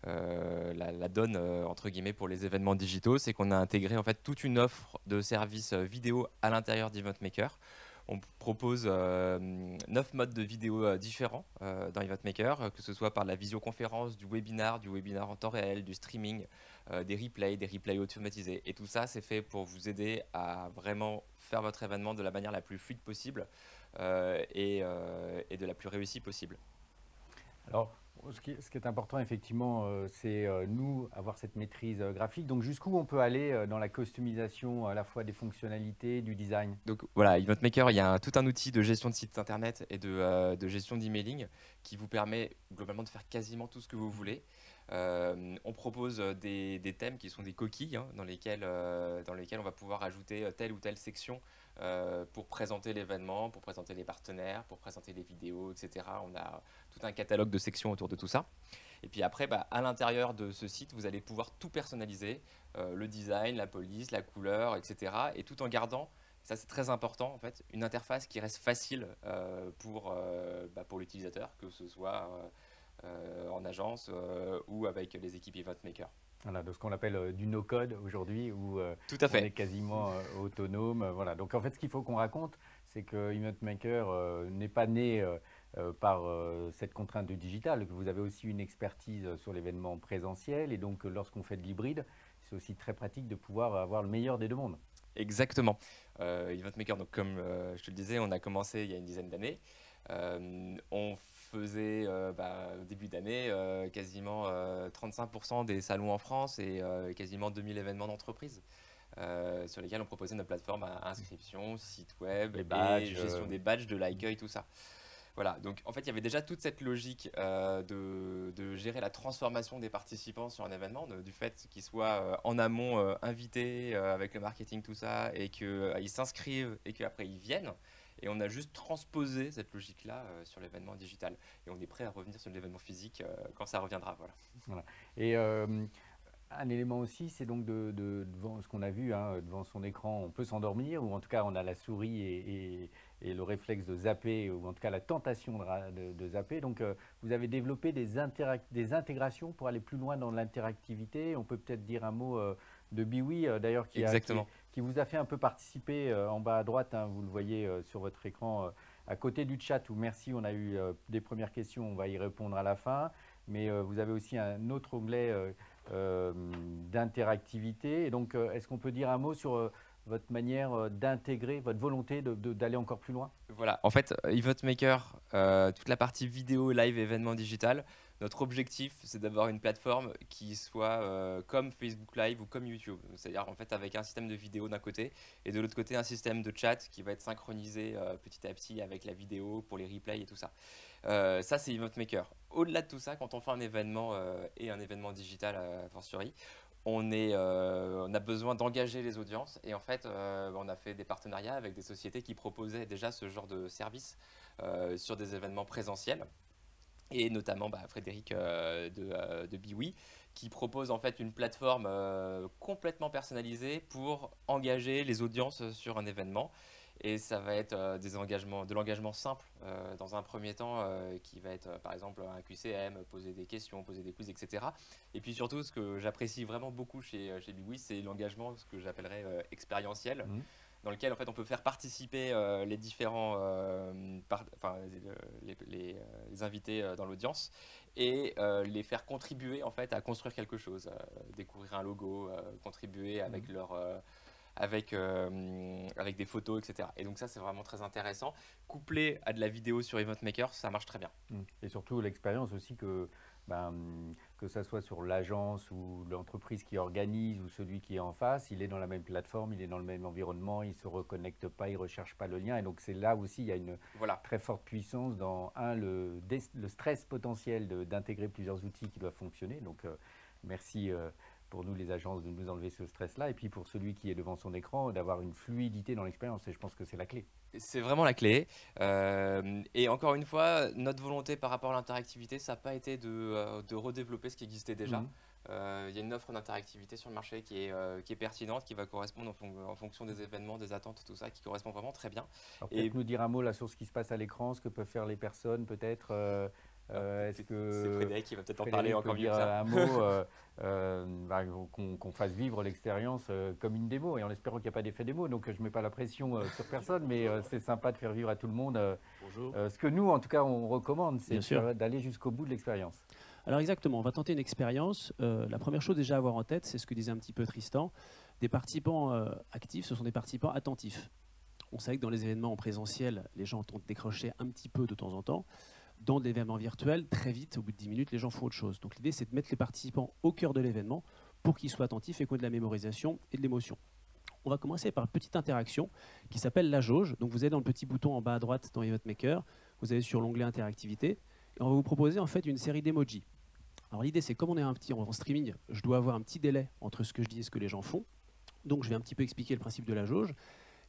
la donne entre guillemets pour les événements digitaux, c'est qu'on a intégré en fait toute une offre de services vidéo à l'intérieur d'Event Maker. On propose 9 modes de vidéo différents dans Event Maker, que ce soit par la visioconférence, du webinar en temps réel, du streaming, des replays automatisés. Et tout ça, c'est fait pour vous aider à vraiment faire votre événement de la manière la plus fluide possible et de la plus réussie possible. Alors, ce qui est important, effectivement, c'est nous, avoir cette maîtrise graphique. Donc, jusqu'où on peut aller dans la customisation à la fois des fonctionnalités, du design? Donc voilà, Event Maker, il y a tout un outil de gestion de site internet et de gestion d'emailing qui vous permet globalement de faire quasiment tout ce que vous voulez. On propose des thèmes qui sont des coquilles, hein, dans lesquelles on va pouvoir ajouter telle ou telle section pour présenter l'événement, pour présenter les partenaires, pour présenter les vidéos, etc. On a tout un catalogue de sections autour de tout ça. Et puis après, à l'intérieur de ce site, vous allez pouvoir tout personnaliser, le design, la police, la couleur, etc. Et tout en gardant, ça c'est très important en fait, une interface qui reste facile pour l'utilisateur, que ce soit en agence ou avec les équipes Event Maker. Voilà, de ce qu'on appelle du no-code aujourd'hui, où Tout à fait. on est quasiment autonome. Voilà. Donc en fait, ce qu'il faut qu'on raconte, c'est que Event Maker n'est pas né par cette contrainte de digital, que vous avez aussi une expertise sur l'événement présentiel, et donc lorsqu'on fait de l'hybride, c'est aussi très pratique de pouvoir avoir le meilleur des deux mondes. Exactement. Event Maker, donc, comme je te le disais, on a commencé il y a une dizaine d'années. On faisait au début d'année quasiment 35% des salons en France et quasiment 2000 événements d'entreprise sur lesquels on proposait notre plateforme à inscription, site web, et gestion des badges, de l'accueil, tout ça. Voilà, donc en fait il y avait déjà toute cette logique de gérer la transformation des participants sur un événement, du fait qu'ils soient en amont invités avec le marketing, tout ça, et qu'ils s'inscrivent et qu'après ils viennent. Et on a juste transposé cette logique-là sur l'événement digital. Et on est prêt à revenir sur l'événement physique quand ça reviendra. Voilà. Et un élément aussi, c'est donc devant ce qu'on a vu, hein, devant son écran, on peut s'endormir, ou en tout cas on a la souris et le réflexe de zapper, ou en tout cas la tentation de zapper. Donc vous avez développé des intégrations pour aller plus loin dans l'interactivité. On peut peut-être dire un mot de Biwi, d'ailleurs, qui vous a fait un peu participer en bas à droite, hein, vous le voyez sur votre écran, à côté du chat, où merci, on a eu des premières questions, on va y répondre à la fin, mais vous avez aussi un autre onglet d'interactivité. Et donc, est-ce qu'on peut dire un mot sur votre manière d'intégrer, votre volonté d'aller encore plus loin? Voilà, en fait, Event Maker, toute la partie vidéo, live, événement digital, notre objectif, c'est d'avoir une plateforme qui soit comme Facebook Live ou comme YouTube. C'est-à-dire, en fait, avec un système de vidéo d'un côté et de l'autre côté, un système de chat qui va être synchronisé petit à petit avec la vidéo pour les replays et tout ça. Ça, c'est Event Maker. Au-delà de tout ça, quand on fait un événement et un événement digital a fortiori, on a besoin d'engager les audiences et en fait on a fait des partenariats avec des sociétés qui proposaient déjà ce genre de service sur des événements présentiels. Et notamment Frédéric de Biwi, qui propose en fait une plateforme complètement personnalisée pour engager les audiences sur un événement. Et ça va être de l'engagement simple dans un premier temps, qui va être par exemple un QCM, poser des questions, poser des quiz, etc. Et puis surtout, ce que j'apprécie vraiment beaucoup chez Biwi, c'est l'engagement, ce que j'appellerais expérientiel, dans lequel en fait on peut faire participer les différents, les invités dans l'audience et les faire contribuer en fait à construire quelque chose, découvrir un logo, contribuer avec leur avec des photos, etc. Et donc ça, c'est vraiment très intéressant. Couplé à de la vidéo sur Event Maker, ça marche très bien. Et surtout l'expérience aussi que ça soit sur l'agence ou l'entreprise qui organise ou celui qui est en face, il est dans la même plateforme, il est dans le même environnement, il ne se reconnecte pas, il ne recherche pas le lien. Et donc c'est là aussi, il y a une très forte puissance dans le stress potentiel d'intégrer plusieurs outils qui doivent fonctionner. Donc merci pour nous les agences de nous enlever ce stress-là, et puis pour celui qui est devant son écran, d'avoir une fluidité dans l'expérience, et je pense que c'est la clé. C'est vraiment la clé, et encore une fois, notre volonté par rapport à l'interactivité, ça n'a pas été de redévelopper ce qui existait déjà. Il y a une offre d'interactivité sur le marché qui est pertinente, qui va correspondre en fonction des événements, des attentes, tout ça, qui correspond vraiment très bien. Peut-être nous dire un mot là sur ce qui se passe à l'écran, ce que peuvent faire les personnes peut-être. C'est Frédéric qui va peut-être en parler encore mieux que ça. Un mot, qu'on fasse vivre l'expérience comme une démo, et en espérant qu'il n'y a pas d'effet démo. Donc je ne mets pas la pression sur personne, mais c'est sympa de faire vivre à tout le monde. Ce que nous, en tout cas, on recommande, c'est d'aller jusqu'au bout de l'expérience. Alors exactement, on va tenter une expérience. La première chose déjà à avoir en tête, c'est ce que disait un petit peu Tristan. Des participants actifs, ce sont des participants attentifs. On sait que dans les événements en présentiel, les gens tentent de décrocher un petit peu de temps en temps. Dans des événements virtuels, très vite, au bout de 10 minutes, les gens font autre chose. Donc l'idée, c'est de mettre les participants au cœur de l'événement pour qu'ils soient attentifs et qu'on ait de la mémorisation et de l'émotion. On va commencer par une petite interaction qui s'appelle la jauge. Donc vous avez dans le petit bouton en bas à droite dans Event Maker, vous avez sur l'onglet interactivité, et on va vous proposer en fait une série d'emojis. Alors l'idée, c'est comme on est en streaming, je dois avoir un petit délai entre ce que je dis et ce que les gens font. Donc je vais un petit peu expliquer le principe de la jauge.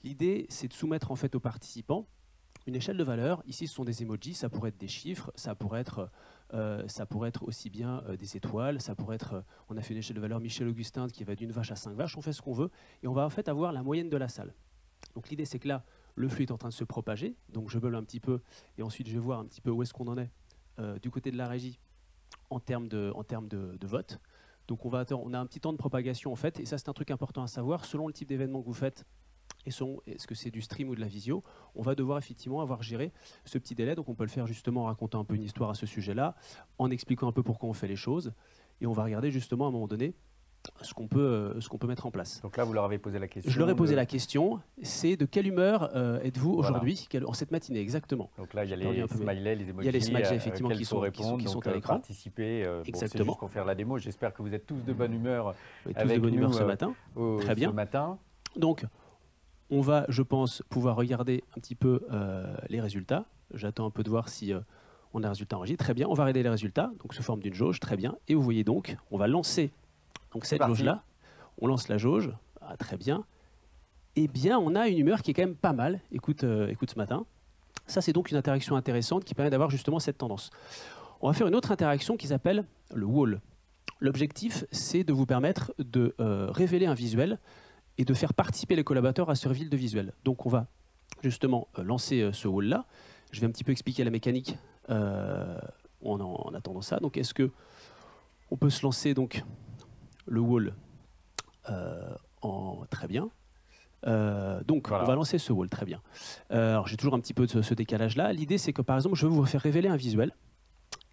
L'idée, c'est de soumettre en fait aux participants une échelle de valeur. Ici, ce sont des emojis, ça pourrait être des chiffres, ça pourrait être aussi bien des étoiles, ça pourrait être, on a fait une échelle de valeur Michel Augustin qui va d'une vache à 5 vaches, on fait ce qu'on veut, et on va en fait avoir la moyenne de la salle. Donc l'idée, c'est que là, le flux est en train de se propager, donc je bulle un petit peu, et ensuite je vais voir un petit peu où est-ce qu'on en est du côté de la régie en termes de vote. Donc on a un petit temps de propagation en fait, et ça c'est un truc important à savoir, selon le type d'événement que vous faites, et est-ce que c'est du stream ou de la visio, on va devoir effectivement avoir géré ce petit délai. Donc on peut le faire justement en racontant un peu une histoire à ce sujet-là, en expliquant un peu pourquoi on fait les choses, et on va regarder justement à un moment donné ce qu'on peut mettre en place. Donc là, vous leur avez posé la question. Je leur ai posé la question, c'est de quelle humeur êtes-vous aujourd'hui, en cette matinée exactement. Donc là, il y a les smileys, les emojis, il y a les smileys effectivement qui sont à l'écran. Participer, exactement. C'est juste pour faire la démo. J'espère que vous êtes tous de bonne humeur ce matin. Très bien. Ce matin. Donc, on va, je pense, pouvoir regarder un petit peu les résultats. J'attends un peu de voir si on a un résultat enregistré. Très bien, on va regarder les résultats, donc sous forme d'une jauge, très bien. Et vous voyez donc, on va lancer donc, cette jauge-là. On lance la jauge, très bien. Eh bien, on a une humeur qui est quand même pas mal. Écoute ce matin. Ça, c'est donc une interaction intéressante qui permet d'avoir justement cette tendance. On va faire une autre interaction qui s'appelle le wall. L'objectif, c'est de vous permettre de révéler un visuel et de faire participer les collaborateurs à ce reveal de visuel. Donc on va justement lancer ce wall-là. Je vais un petit peu expliquer la mécanique en attendant ça. Donc est-ce que on peut se lancer donc le wall très bien. Donc voilà. On va lancer ce wall, très bien. Alors j'ai toujours un petit peu de ce décalage-là. L'idée c'est que par exemple je veux vous faire révéler un visuel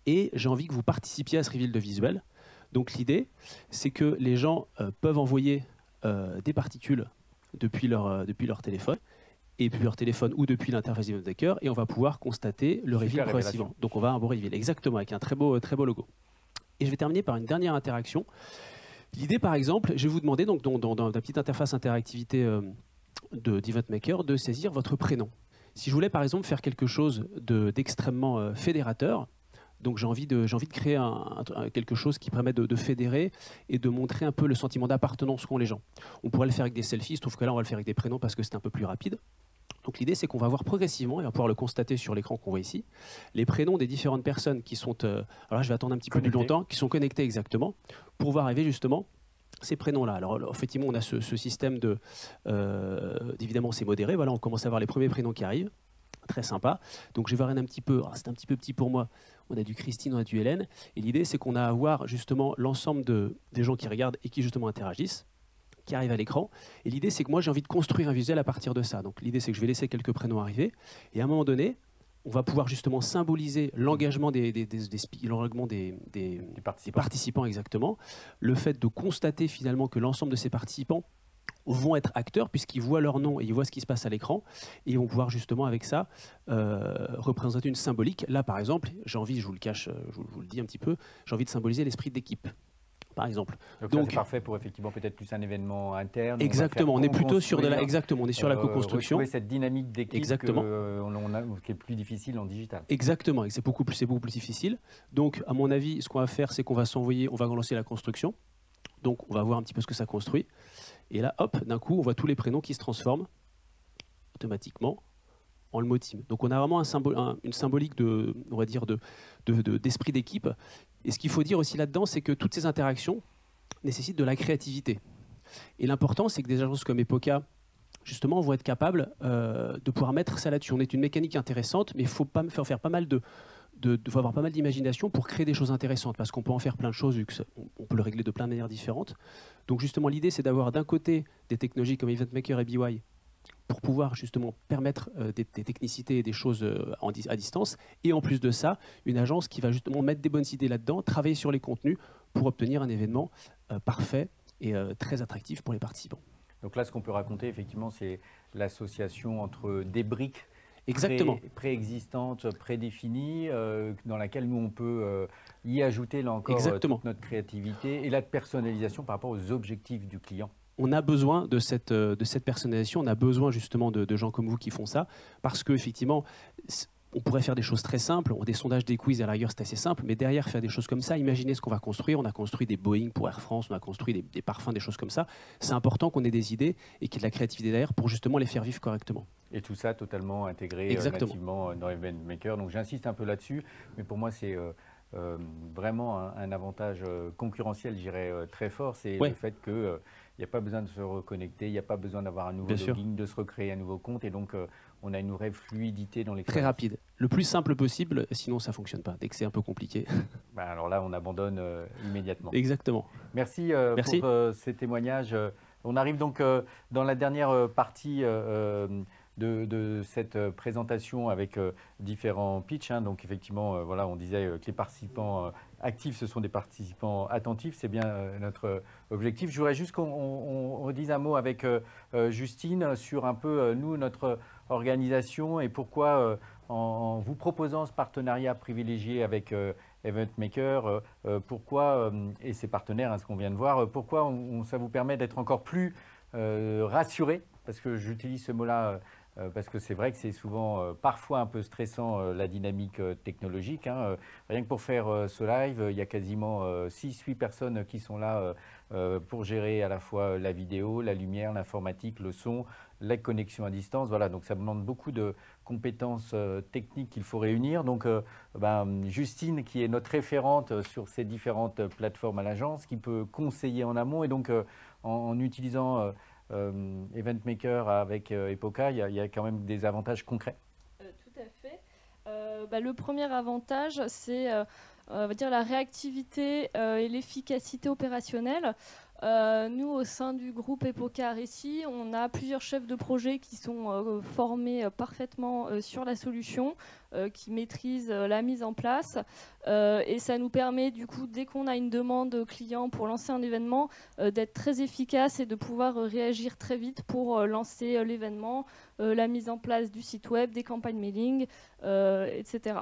et j'ai envie que vous participiez à ce reveal de visuel. Donc l'idée c'est que les gens peuvent envoyer des particules depuis leur téléphone, et puis leur téléphone ou depuis l'interface Event Maker, et on va pouvoir constater le reveal progressivement. Donc on va avoir un beau reveal, exactement, avec un très beau logo. Et je vais terminer par une dernière interaction. L'idée, par exemple, je vais vous demander, donc, dans la petite interface interactivité d'Event Maker, de saisir votre prénom. Si je voulais, par exemple, faire quelque chose d'extrêmement fédérateur, donc j'ai envie de créer quelque chose qui permet de fédérer et de montrer un peu le sentiment d'appartenance qu'ont les gens. On pourrait le faire avec des selfies, je trouve que là on va le faire avec des prénoms parce que c'est un peu plus rapide. Donc l'idée, c'est qu'on va voir progressivement, et on va pouvoir le constater sur l'écran qu'on voit ici, les prénoms des différentes personnes qui sont, alors là, je vais attendre un petit peu plus longtemps, qui sont connectées exactement, pour voir arriver justement ces prénoms-là. Alors effectivement, on a ce système de, évidemment, c'est modéré. Voilà, on commence à voir les premiers prénoms qui arrivent. Très sympa. Donc je vais varier un petit peu. C'est un petit peu petit pour moi. On a du Christine, on a du Hélène. Et l'idée, c'est qu'on a à voir justement l'ensemble des gens qui regardent et qui justement interagissent, qui arrivent à l'écran. Et l'idée, c'est que moi, j'ai envie de construire un visuel à partir de ça. Donc l'idée, c'est que je vais laisser quelques prénoms arriver. Et à un moment donné, on va pouvoir justement symboliser l'engagement des participants exactement. Le fait de constater finalement que l'ensemble de ces participants vont être acteurs puisqu'ils voient leur nom et ils voient ce qui se passe à l'écran et ils vont pouvoir justement avec ça représenter une symbolique. Là par exemple, j'ai envie, je vous le cache, je vous le dis un petit peu, j'ai envie de symboliser l'esprit d'équipe. Par exemple. Donc c'est parfait pour effectivement peut-être plus un événement interne. Exactement, on est plutôt sur on est sur la co-construction. Retrouver cette dynamique d'équipe qui est plus difficile en digital. Exactement, et c'est beaucoup plus difficile. Donc à mon avis, ce qu'on va faire, c'est qu'on va on va lancer la construction. Donc on va voir un petit peu ce que ça construit. Et là, hop, d'un coup, on voit tous les prénoms qui se transforment automatiquement en le mot team. Donc on a vraiment une symbolique on va dire d'esprit d'équipe. Et ce qu'il faut dire aussi là-dedans, c'est que toutes ces interactions nécessitent de la créativité. Et l'important, c'est que des agences comme Epoca, justement, vont être capables de pouvoir mettre ça là-dessus. On est une mécanique intéressante, mais il faut faire pas mal faut avoir pas mal d'imagination pour créer des choses intéressantes, parce qu'on peut en faire plein de choses, on peut le régler de plein de manières différentes. Donc justement, l'idée, c'est d'avoir d'un côté des technologies comme EventMaker et BY, pour pouvoir justement permettre des technicités et des choses à distance. Et en plus de ça, une agence qui va justement mettre des bonnes idées là-dedans, travailler sur les contenus pour obtenir un événement parfait et très attractif pour les participants. Donc là, ce qu'on peut raconter, effectivement, c'est l'association entre des briques préexistantes, prédéfinies, dans laquelle nous, on peut y ajouter, là encore, toute notre créativité et la personnalisation par rapport aux objectifs du client. On a besoin de cette personnalisation, on a besoin justement de gens comme vous qui font ça, parce qu'effectivement, on pourrait faire des choses très simples, des sondages, des quiz, à la rigueur, c'est assez simple, mais derrière, faire des choses comme ça, imaginez ce qu'on va construire. On a construit des Boeing pour Air France, on a construit des parfums, des choses comme ça. C'est important qu'on ait des idées et qu'il y ait de la créativité derrière pour justement les faire vivre correctement. Et tout ça totalement intégré nativement dans EventMaker. Donc j'insiste un peu là-dessus, mais pour moi, c'est vraiment un avantage concurrentiel, je dirais, très fort. C'est le fait que il n'y a pas besoin de se reconnecter, il n'y a pas besoin d'avoir un nouveau login, de se recréer un nouveau compte. Et donc, on a une vraie fluidité dans l'expérience. Très rapide. Le plus simple possible, sinon ça ne fonctionne pas. Dès que c'est un peu compliqué. Alors là, on abandonne immédiatement. Exactement. Merci. Pour ces témoignages. On arrive donc dans la dernière partie de cette présentation avec différents pitchs. Donc effectivement, voilà, on disait que les participants actifs, ce sont des participants attentifs. C'est bien notre objectif. Je voudrais juste qu'on redise un mot avec Justine sur un peu, nous, notre organisation et pourquoi, en vous proposant ce partenariat privilégié avec EventMaker, pourquoi, et ses partenaires, ce qu'on vient de voir, pourquoi ça vous permet d'être encore plus rassuré, parce que j'utilise ce mot-là parce que c'est vrai que c'est souvent parfois un peu stressant la dynamique technologique. Rien que pour faire ce live, il y a quasiment 6-8 personnes qui sont là pour gérer à la fois la vidéo, la lumière, l'informatique, le son, la connexion à distance. Voilà, donc ça demande beaucoup de compétences techniques qu'il faut réunir. Donc Justine, qui est notre référente sur ces différentes plateformes à l'agence, qui peut conseiller en amont et donc en utilisant EventMaker avec Epoca, il y a quand même des avantages concrets. Tout à fait. Le premier avantage, c'est on va dire la réactivité et l'efficacité opérationnelle. Nous, au sein du groupe Epoca Récit, on a plusieurs chefs de projet qui sont formés parfaitement sur la solution, qui maîtrisent la mise en place. Et ça nous permet, du coup, dès qu'on a une demande client pour lancer un événement, d'être très efficace et de pouvoir réagir très vite pour lancer l'événement, la mise en place du site web, des campagnes mailing, etc.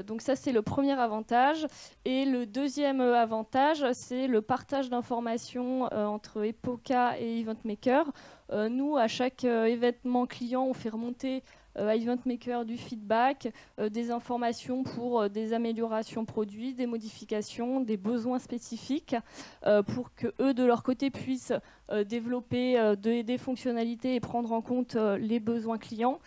Donc ça, c'est le premier avantage. Et le deuxième avantage, c'est le partage d'informations entre Epoca et EventMaker. Nous, à chaque événement client, on fait remonter Event Maker du feedback, des informations pour des améliorations produits, des modifications, des besoins spécifiques pour que eux de leur côté puissent développer des fonctionnalités et prendre en compte les besoins clients.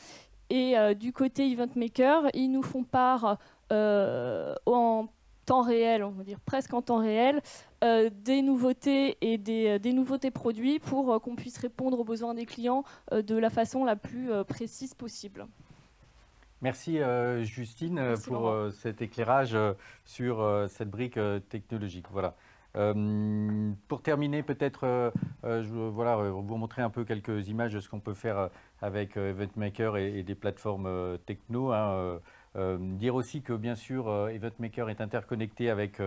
Et du côté Event Maker, ils nous font part en temps réel, on va dire presque en temps réel, des nouveautés et des nouveautés produits pour qu'on puisse répondre aux besoins des clients de la façon la plus précise possible. Merci Justine. Merci, pour Laurent. cet éclairage sur cette brique technologique. Voilà. Pour terminer, peut-être, voilà, vous montrer un peu quelques images de ce qu'on peut faire avec Event Maker et des plateformes techno. Hein. Dire aussi que bien sûr, Event Maker est interconnecté avec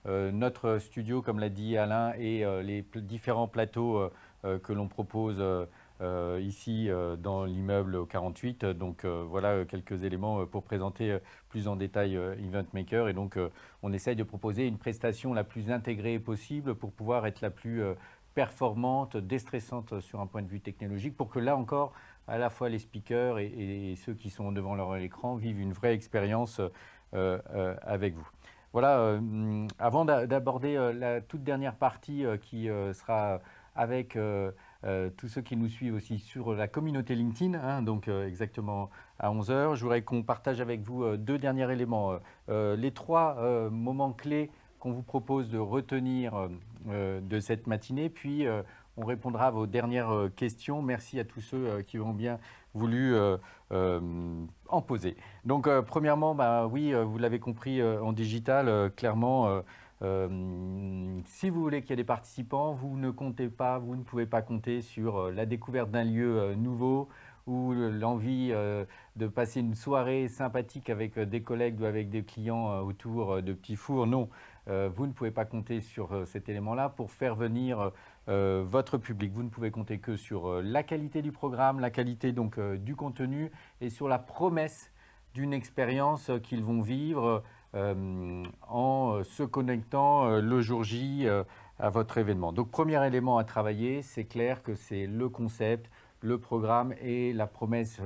notre studio, comme l'a dit Alain, et les différents plateaux que l'on propose ici dans l'immeuble 48. Donc voilà quelques éléments pour présenter plus en détail Event Maker. Et donc on essaye de proposer une prestation la plus intégrée possible pour pouvoir être la plus performante, déstressante sur un point de vue technologique, pour que là encore, à la fois les speakers et ceux qui sont devant leur écran vivent une vraie expérience avec vous. Voilà, avant d'aborder la toute dernière partie qui sera avec tous ceux qui nous suivent aussi sur la communauté LinkedIn, hein, donc exactement à 11 h, je voudrais qu'on partage avec vous deux derniers éléments. Les trois moments clés qu'on vous propose de retenir de cette matinée, puis on répondra à vos dernières questions. Merci à tous ceux qui ont bien voulu en poser. Donc, premièrement, bah, oui, vous l'avez compris, en digital, clairement, si vous voulez qu'il y ait des participants, vous ne pouvez pas compter sur la découverte d'un lieu nouveau ou l'envie de passer une soirée sympathique avec des collègues ou avec des clients autour de petits fours. Non, vous ne pouvez pas compter sur cet élément-là pour faire venir votre public. Vous ne pouvez compter que sur la qualité du programme, la qualité donc du contenu et sur la promesse d'une expérience qu'ils vont vivre en se connectant le jour J à votre événement. Donc premier élément à travailler, c'est clair que c'est le concept, le programme et la promesse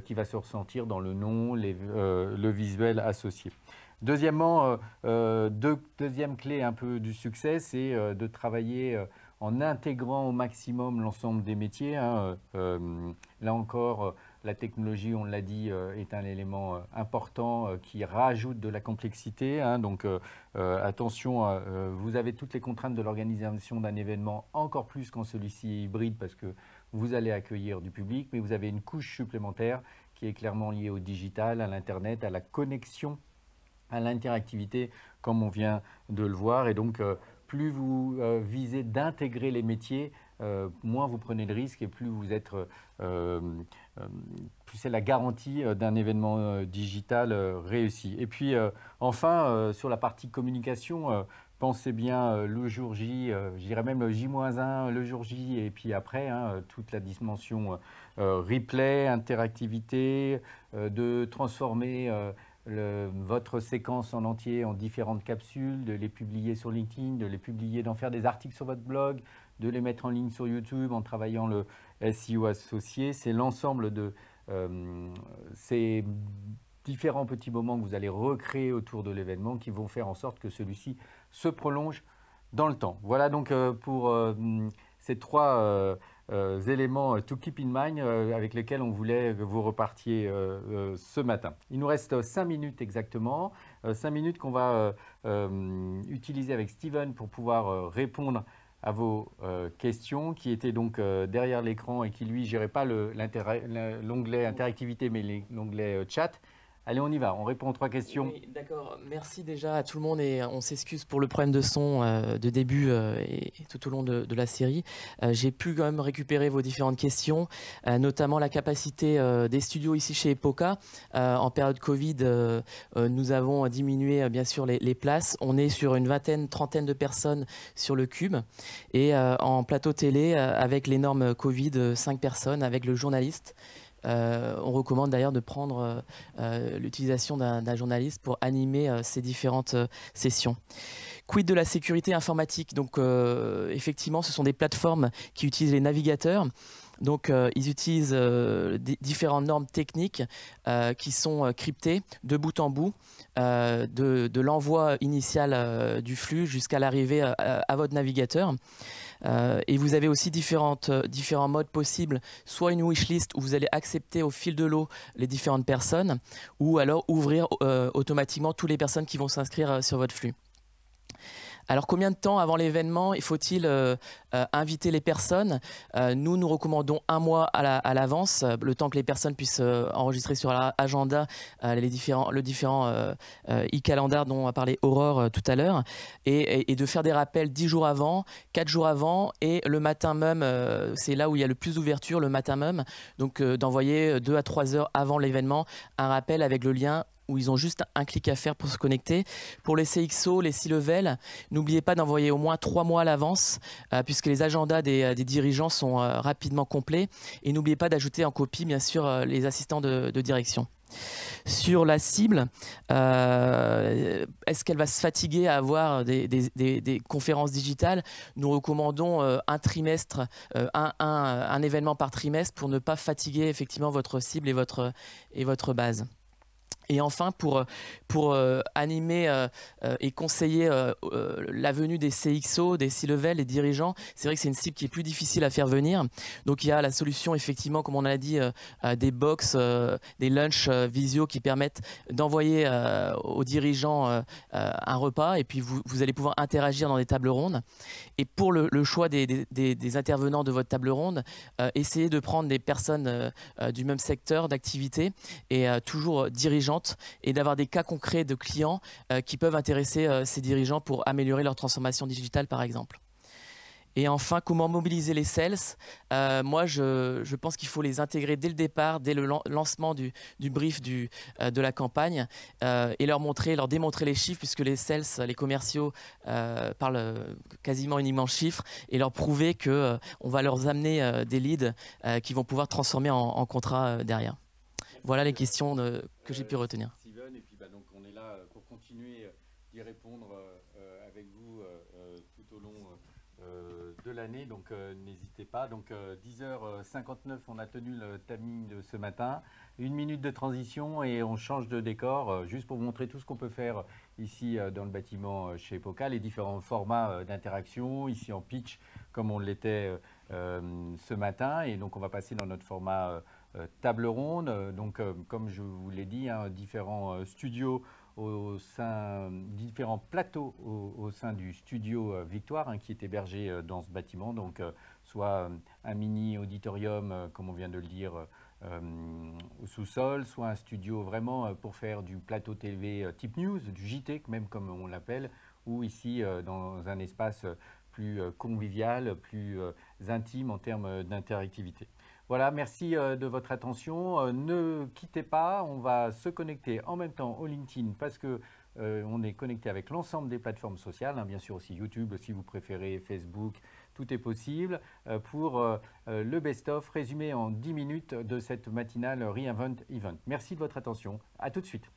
qui va se ressentir dans le nom, le visuel associé. Deuxièmement, deuxième clé un peu du succès, c'est de travailler en intégrant au maximum l'ensemble des métiers. Hein. Là encore, la technologie, on l'a dit, est un élément important qui rajoute de la complexité. Hein. Donc attention, vous avez toutes les contraintes de l'organisation d'un événement, encore plus quand celui-ci est hybride, parce que vous allez accueillir du public, mais vous avez une couche supplémentaire qui est clairement liée au digital, à l'Internet, à la connexion, à l'interactivité, comme on vient de le voir. Et donc, plus vous visez d'intégrer les métiers, moins vous prenez de risques et plus vous êtes, plus c'est la garantie d'un événement digital réussi. Et puis, enfin, sur la partie communication, pensez bien le jour J, je dirais même le J-1, le jour J, et puis après, hein, toute la dimension replay, interactivité, de transformer votre séquence en entier en différentes capsules, de les publier sur LinkedIn, de les publier, d'en faire des articles sur votre blog, de les mettre en ligne sur YouTube en travaillant le SEO associé. C'est l'ensemble de ces différents petits moments que vous allez recréer autour de l'événement qui vont faire en sorte que celui-ci se prolonge dans le temps. Voilà donc pour ces trois éléments to keep in mind avec lesquels on voulait que vous repartiez ce matin. Il nous reste 5 minutes exactement, 5 minutes qu'on va utiliser avec Steven pour pouvoir répondre à vos questions qui étaient donc derrière l'écran et qui lui gérait pas l'onglet interactivité mais l'onglet chat. Allez, on y va, on répond aux 3 questions. Oui, d'accord, merci déjà à tout le monde et on s'excuse pour le problème de son de début et tout au long de la série. J'ai pu quand même récupérer vos différentes questions, notamment la capacité des studios ici chez Epoca. En période Covid, nous avons diminué bien sûr les places. On est sur une vingtaine, trentaine de personnes sur le cube et en plateau télé, avec les normes Covid, 5 personnes avec le journaliste. On recommande d'ailleurs de prendre l'utilisation d'un journaliste pour animer ces différentes sessions. Quid de la sécurité informatique? Donc effectivement, ce sont des plateformes qui utilisent les navigateurs. Donc, ils utilisent différentes normes techniques qui sont cryptées de bout en bout, de l'envoi initial du flux jusqu'à l'arrivée à votre navigateur. Et vous avez aussi différents modes possibles, soit une wishlist où vous allez accepter au fil de l'eau les différentes personnes, ou alors ouvrir automatiquement toutes les personnes qui vont s'inscrire sur votre flux. Alors, combien de temps avant l'événement faut-il inviter les personnes? Nous recommandons 1 mois à l'avance, le temps que les personnes puissent enregistrer sur l'agenda le différent e-calendar dont a parlé Aurore tout à l'heure, et de faire des rappels 10 jours avant, 4 jours avant, et le matin même, c'est là où il y a le plus d'ouverture, le matin même, donc d'envoyer 2 à 3 heures avant l'événement un rappel avec le lien où ils ont juste un clic à faire pour se connecter. Pour les CXO, les C-Level, n'oubliez pas d'envoyer au moins 3 mois à l'avance, puisque les agendas des dirigeants sont rapidement complets. Et n'oubliez pas d'ajouter en copie, bien sûr, les assistants de direction. Sur la cible, est-ce qu'elle va se fatiguer à avoir des conférences digitales? Nous recommandons un trimestre, un événement par trimestre pour ne pas fatiguer effectivement votre cible et votre base. Et enfin, pour animer et conseiller la venue des CXO, des C-Level, des dirigeants, c'est vrai que c'est une cible qui est plus difficile à faire venir. Donc, il y a la solution, effectivement, comme on l'a dit, des box, des lunchs visio qui permettent d'envoyer aux dirigeants un repas. Et puis, vous allez pouvoir interagir dans des tables rondes. Et pour le choix des intervenants de votre table ronde, essayez de prendre des personnes du même secteur d'activité et toujours dirigeantes, et d'avoir des cas concrets de clients qui peuvent intéresser ces dirigeants pour améliorer leur transformation digitale, par exemple. Et enfin, comment mobiliser les sales? Moi, je pense qu'il faut les intégrer dès le départ, dès le lancement du brief de la campagne, et leur démontrer les chiffres, puisque les sales, les commerciaux parlent quasiment uniquement chiffres, et leur prouver qu'on va leur amener des leads qui vont pouvoir transformer en contrats derrière. Voilà les questions que j'ai pu retenir. Steven, et puis donc on est là pour continuer d'y répondre avec vous tout au long de l'année, donc n'hésitez pas. Donc 10h59, on a tenu le timing de ce matin. 1 minute de transition et on change de décor, juste pour vous montrer tout ce qu'on peut faire ici dans le bâtiment chez Epoca, les différents formats d'interaction, ici en pitch comme on l'était ce matin, et donc on va passer dans notre format table ronde. Donc comme je vous l'ai dit, différents studios différents plateaux au sein du studio Victoire qui est hébergé dans ce bâtiment, donc soit un mini auditorium comme on vient de le dire au sous-sol, soit un studio vraiment pour faire du plateau TV type news, du JT même comme on l'appelle, ou ici dans un espace plus convivial, plus intime en termes d'interactivité. Voilà, merci de votre attention. Ne quittez pas, on va se connecter en même temps au LinkedIn parce que on est connecté avec l'ensemble des plateformes sociales, bien sûr aussi YouTube si vous préférez, Facebook, tout est possible, pour le best-of résumé en 10 minutes de cette matinale Reinvent Event. Merci de votre attention, à tout de suite.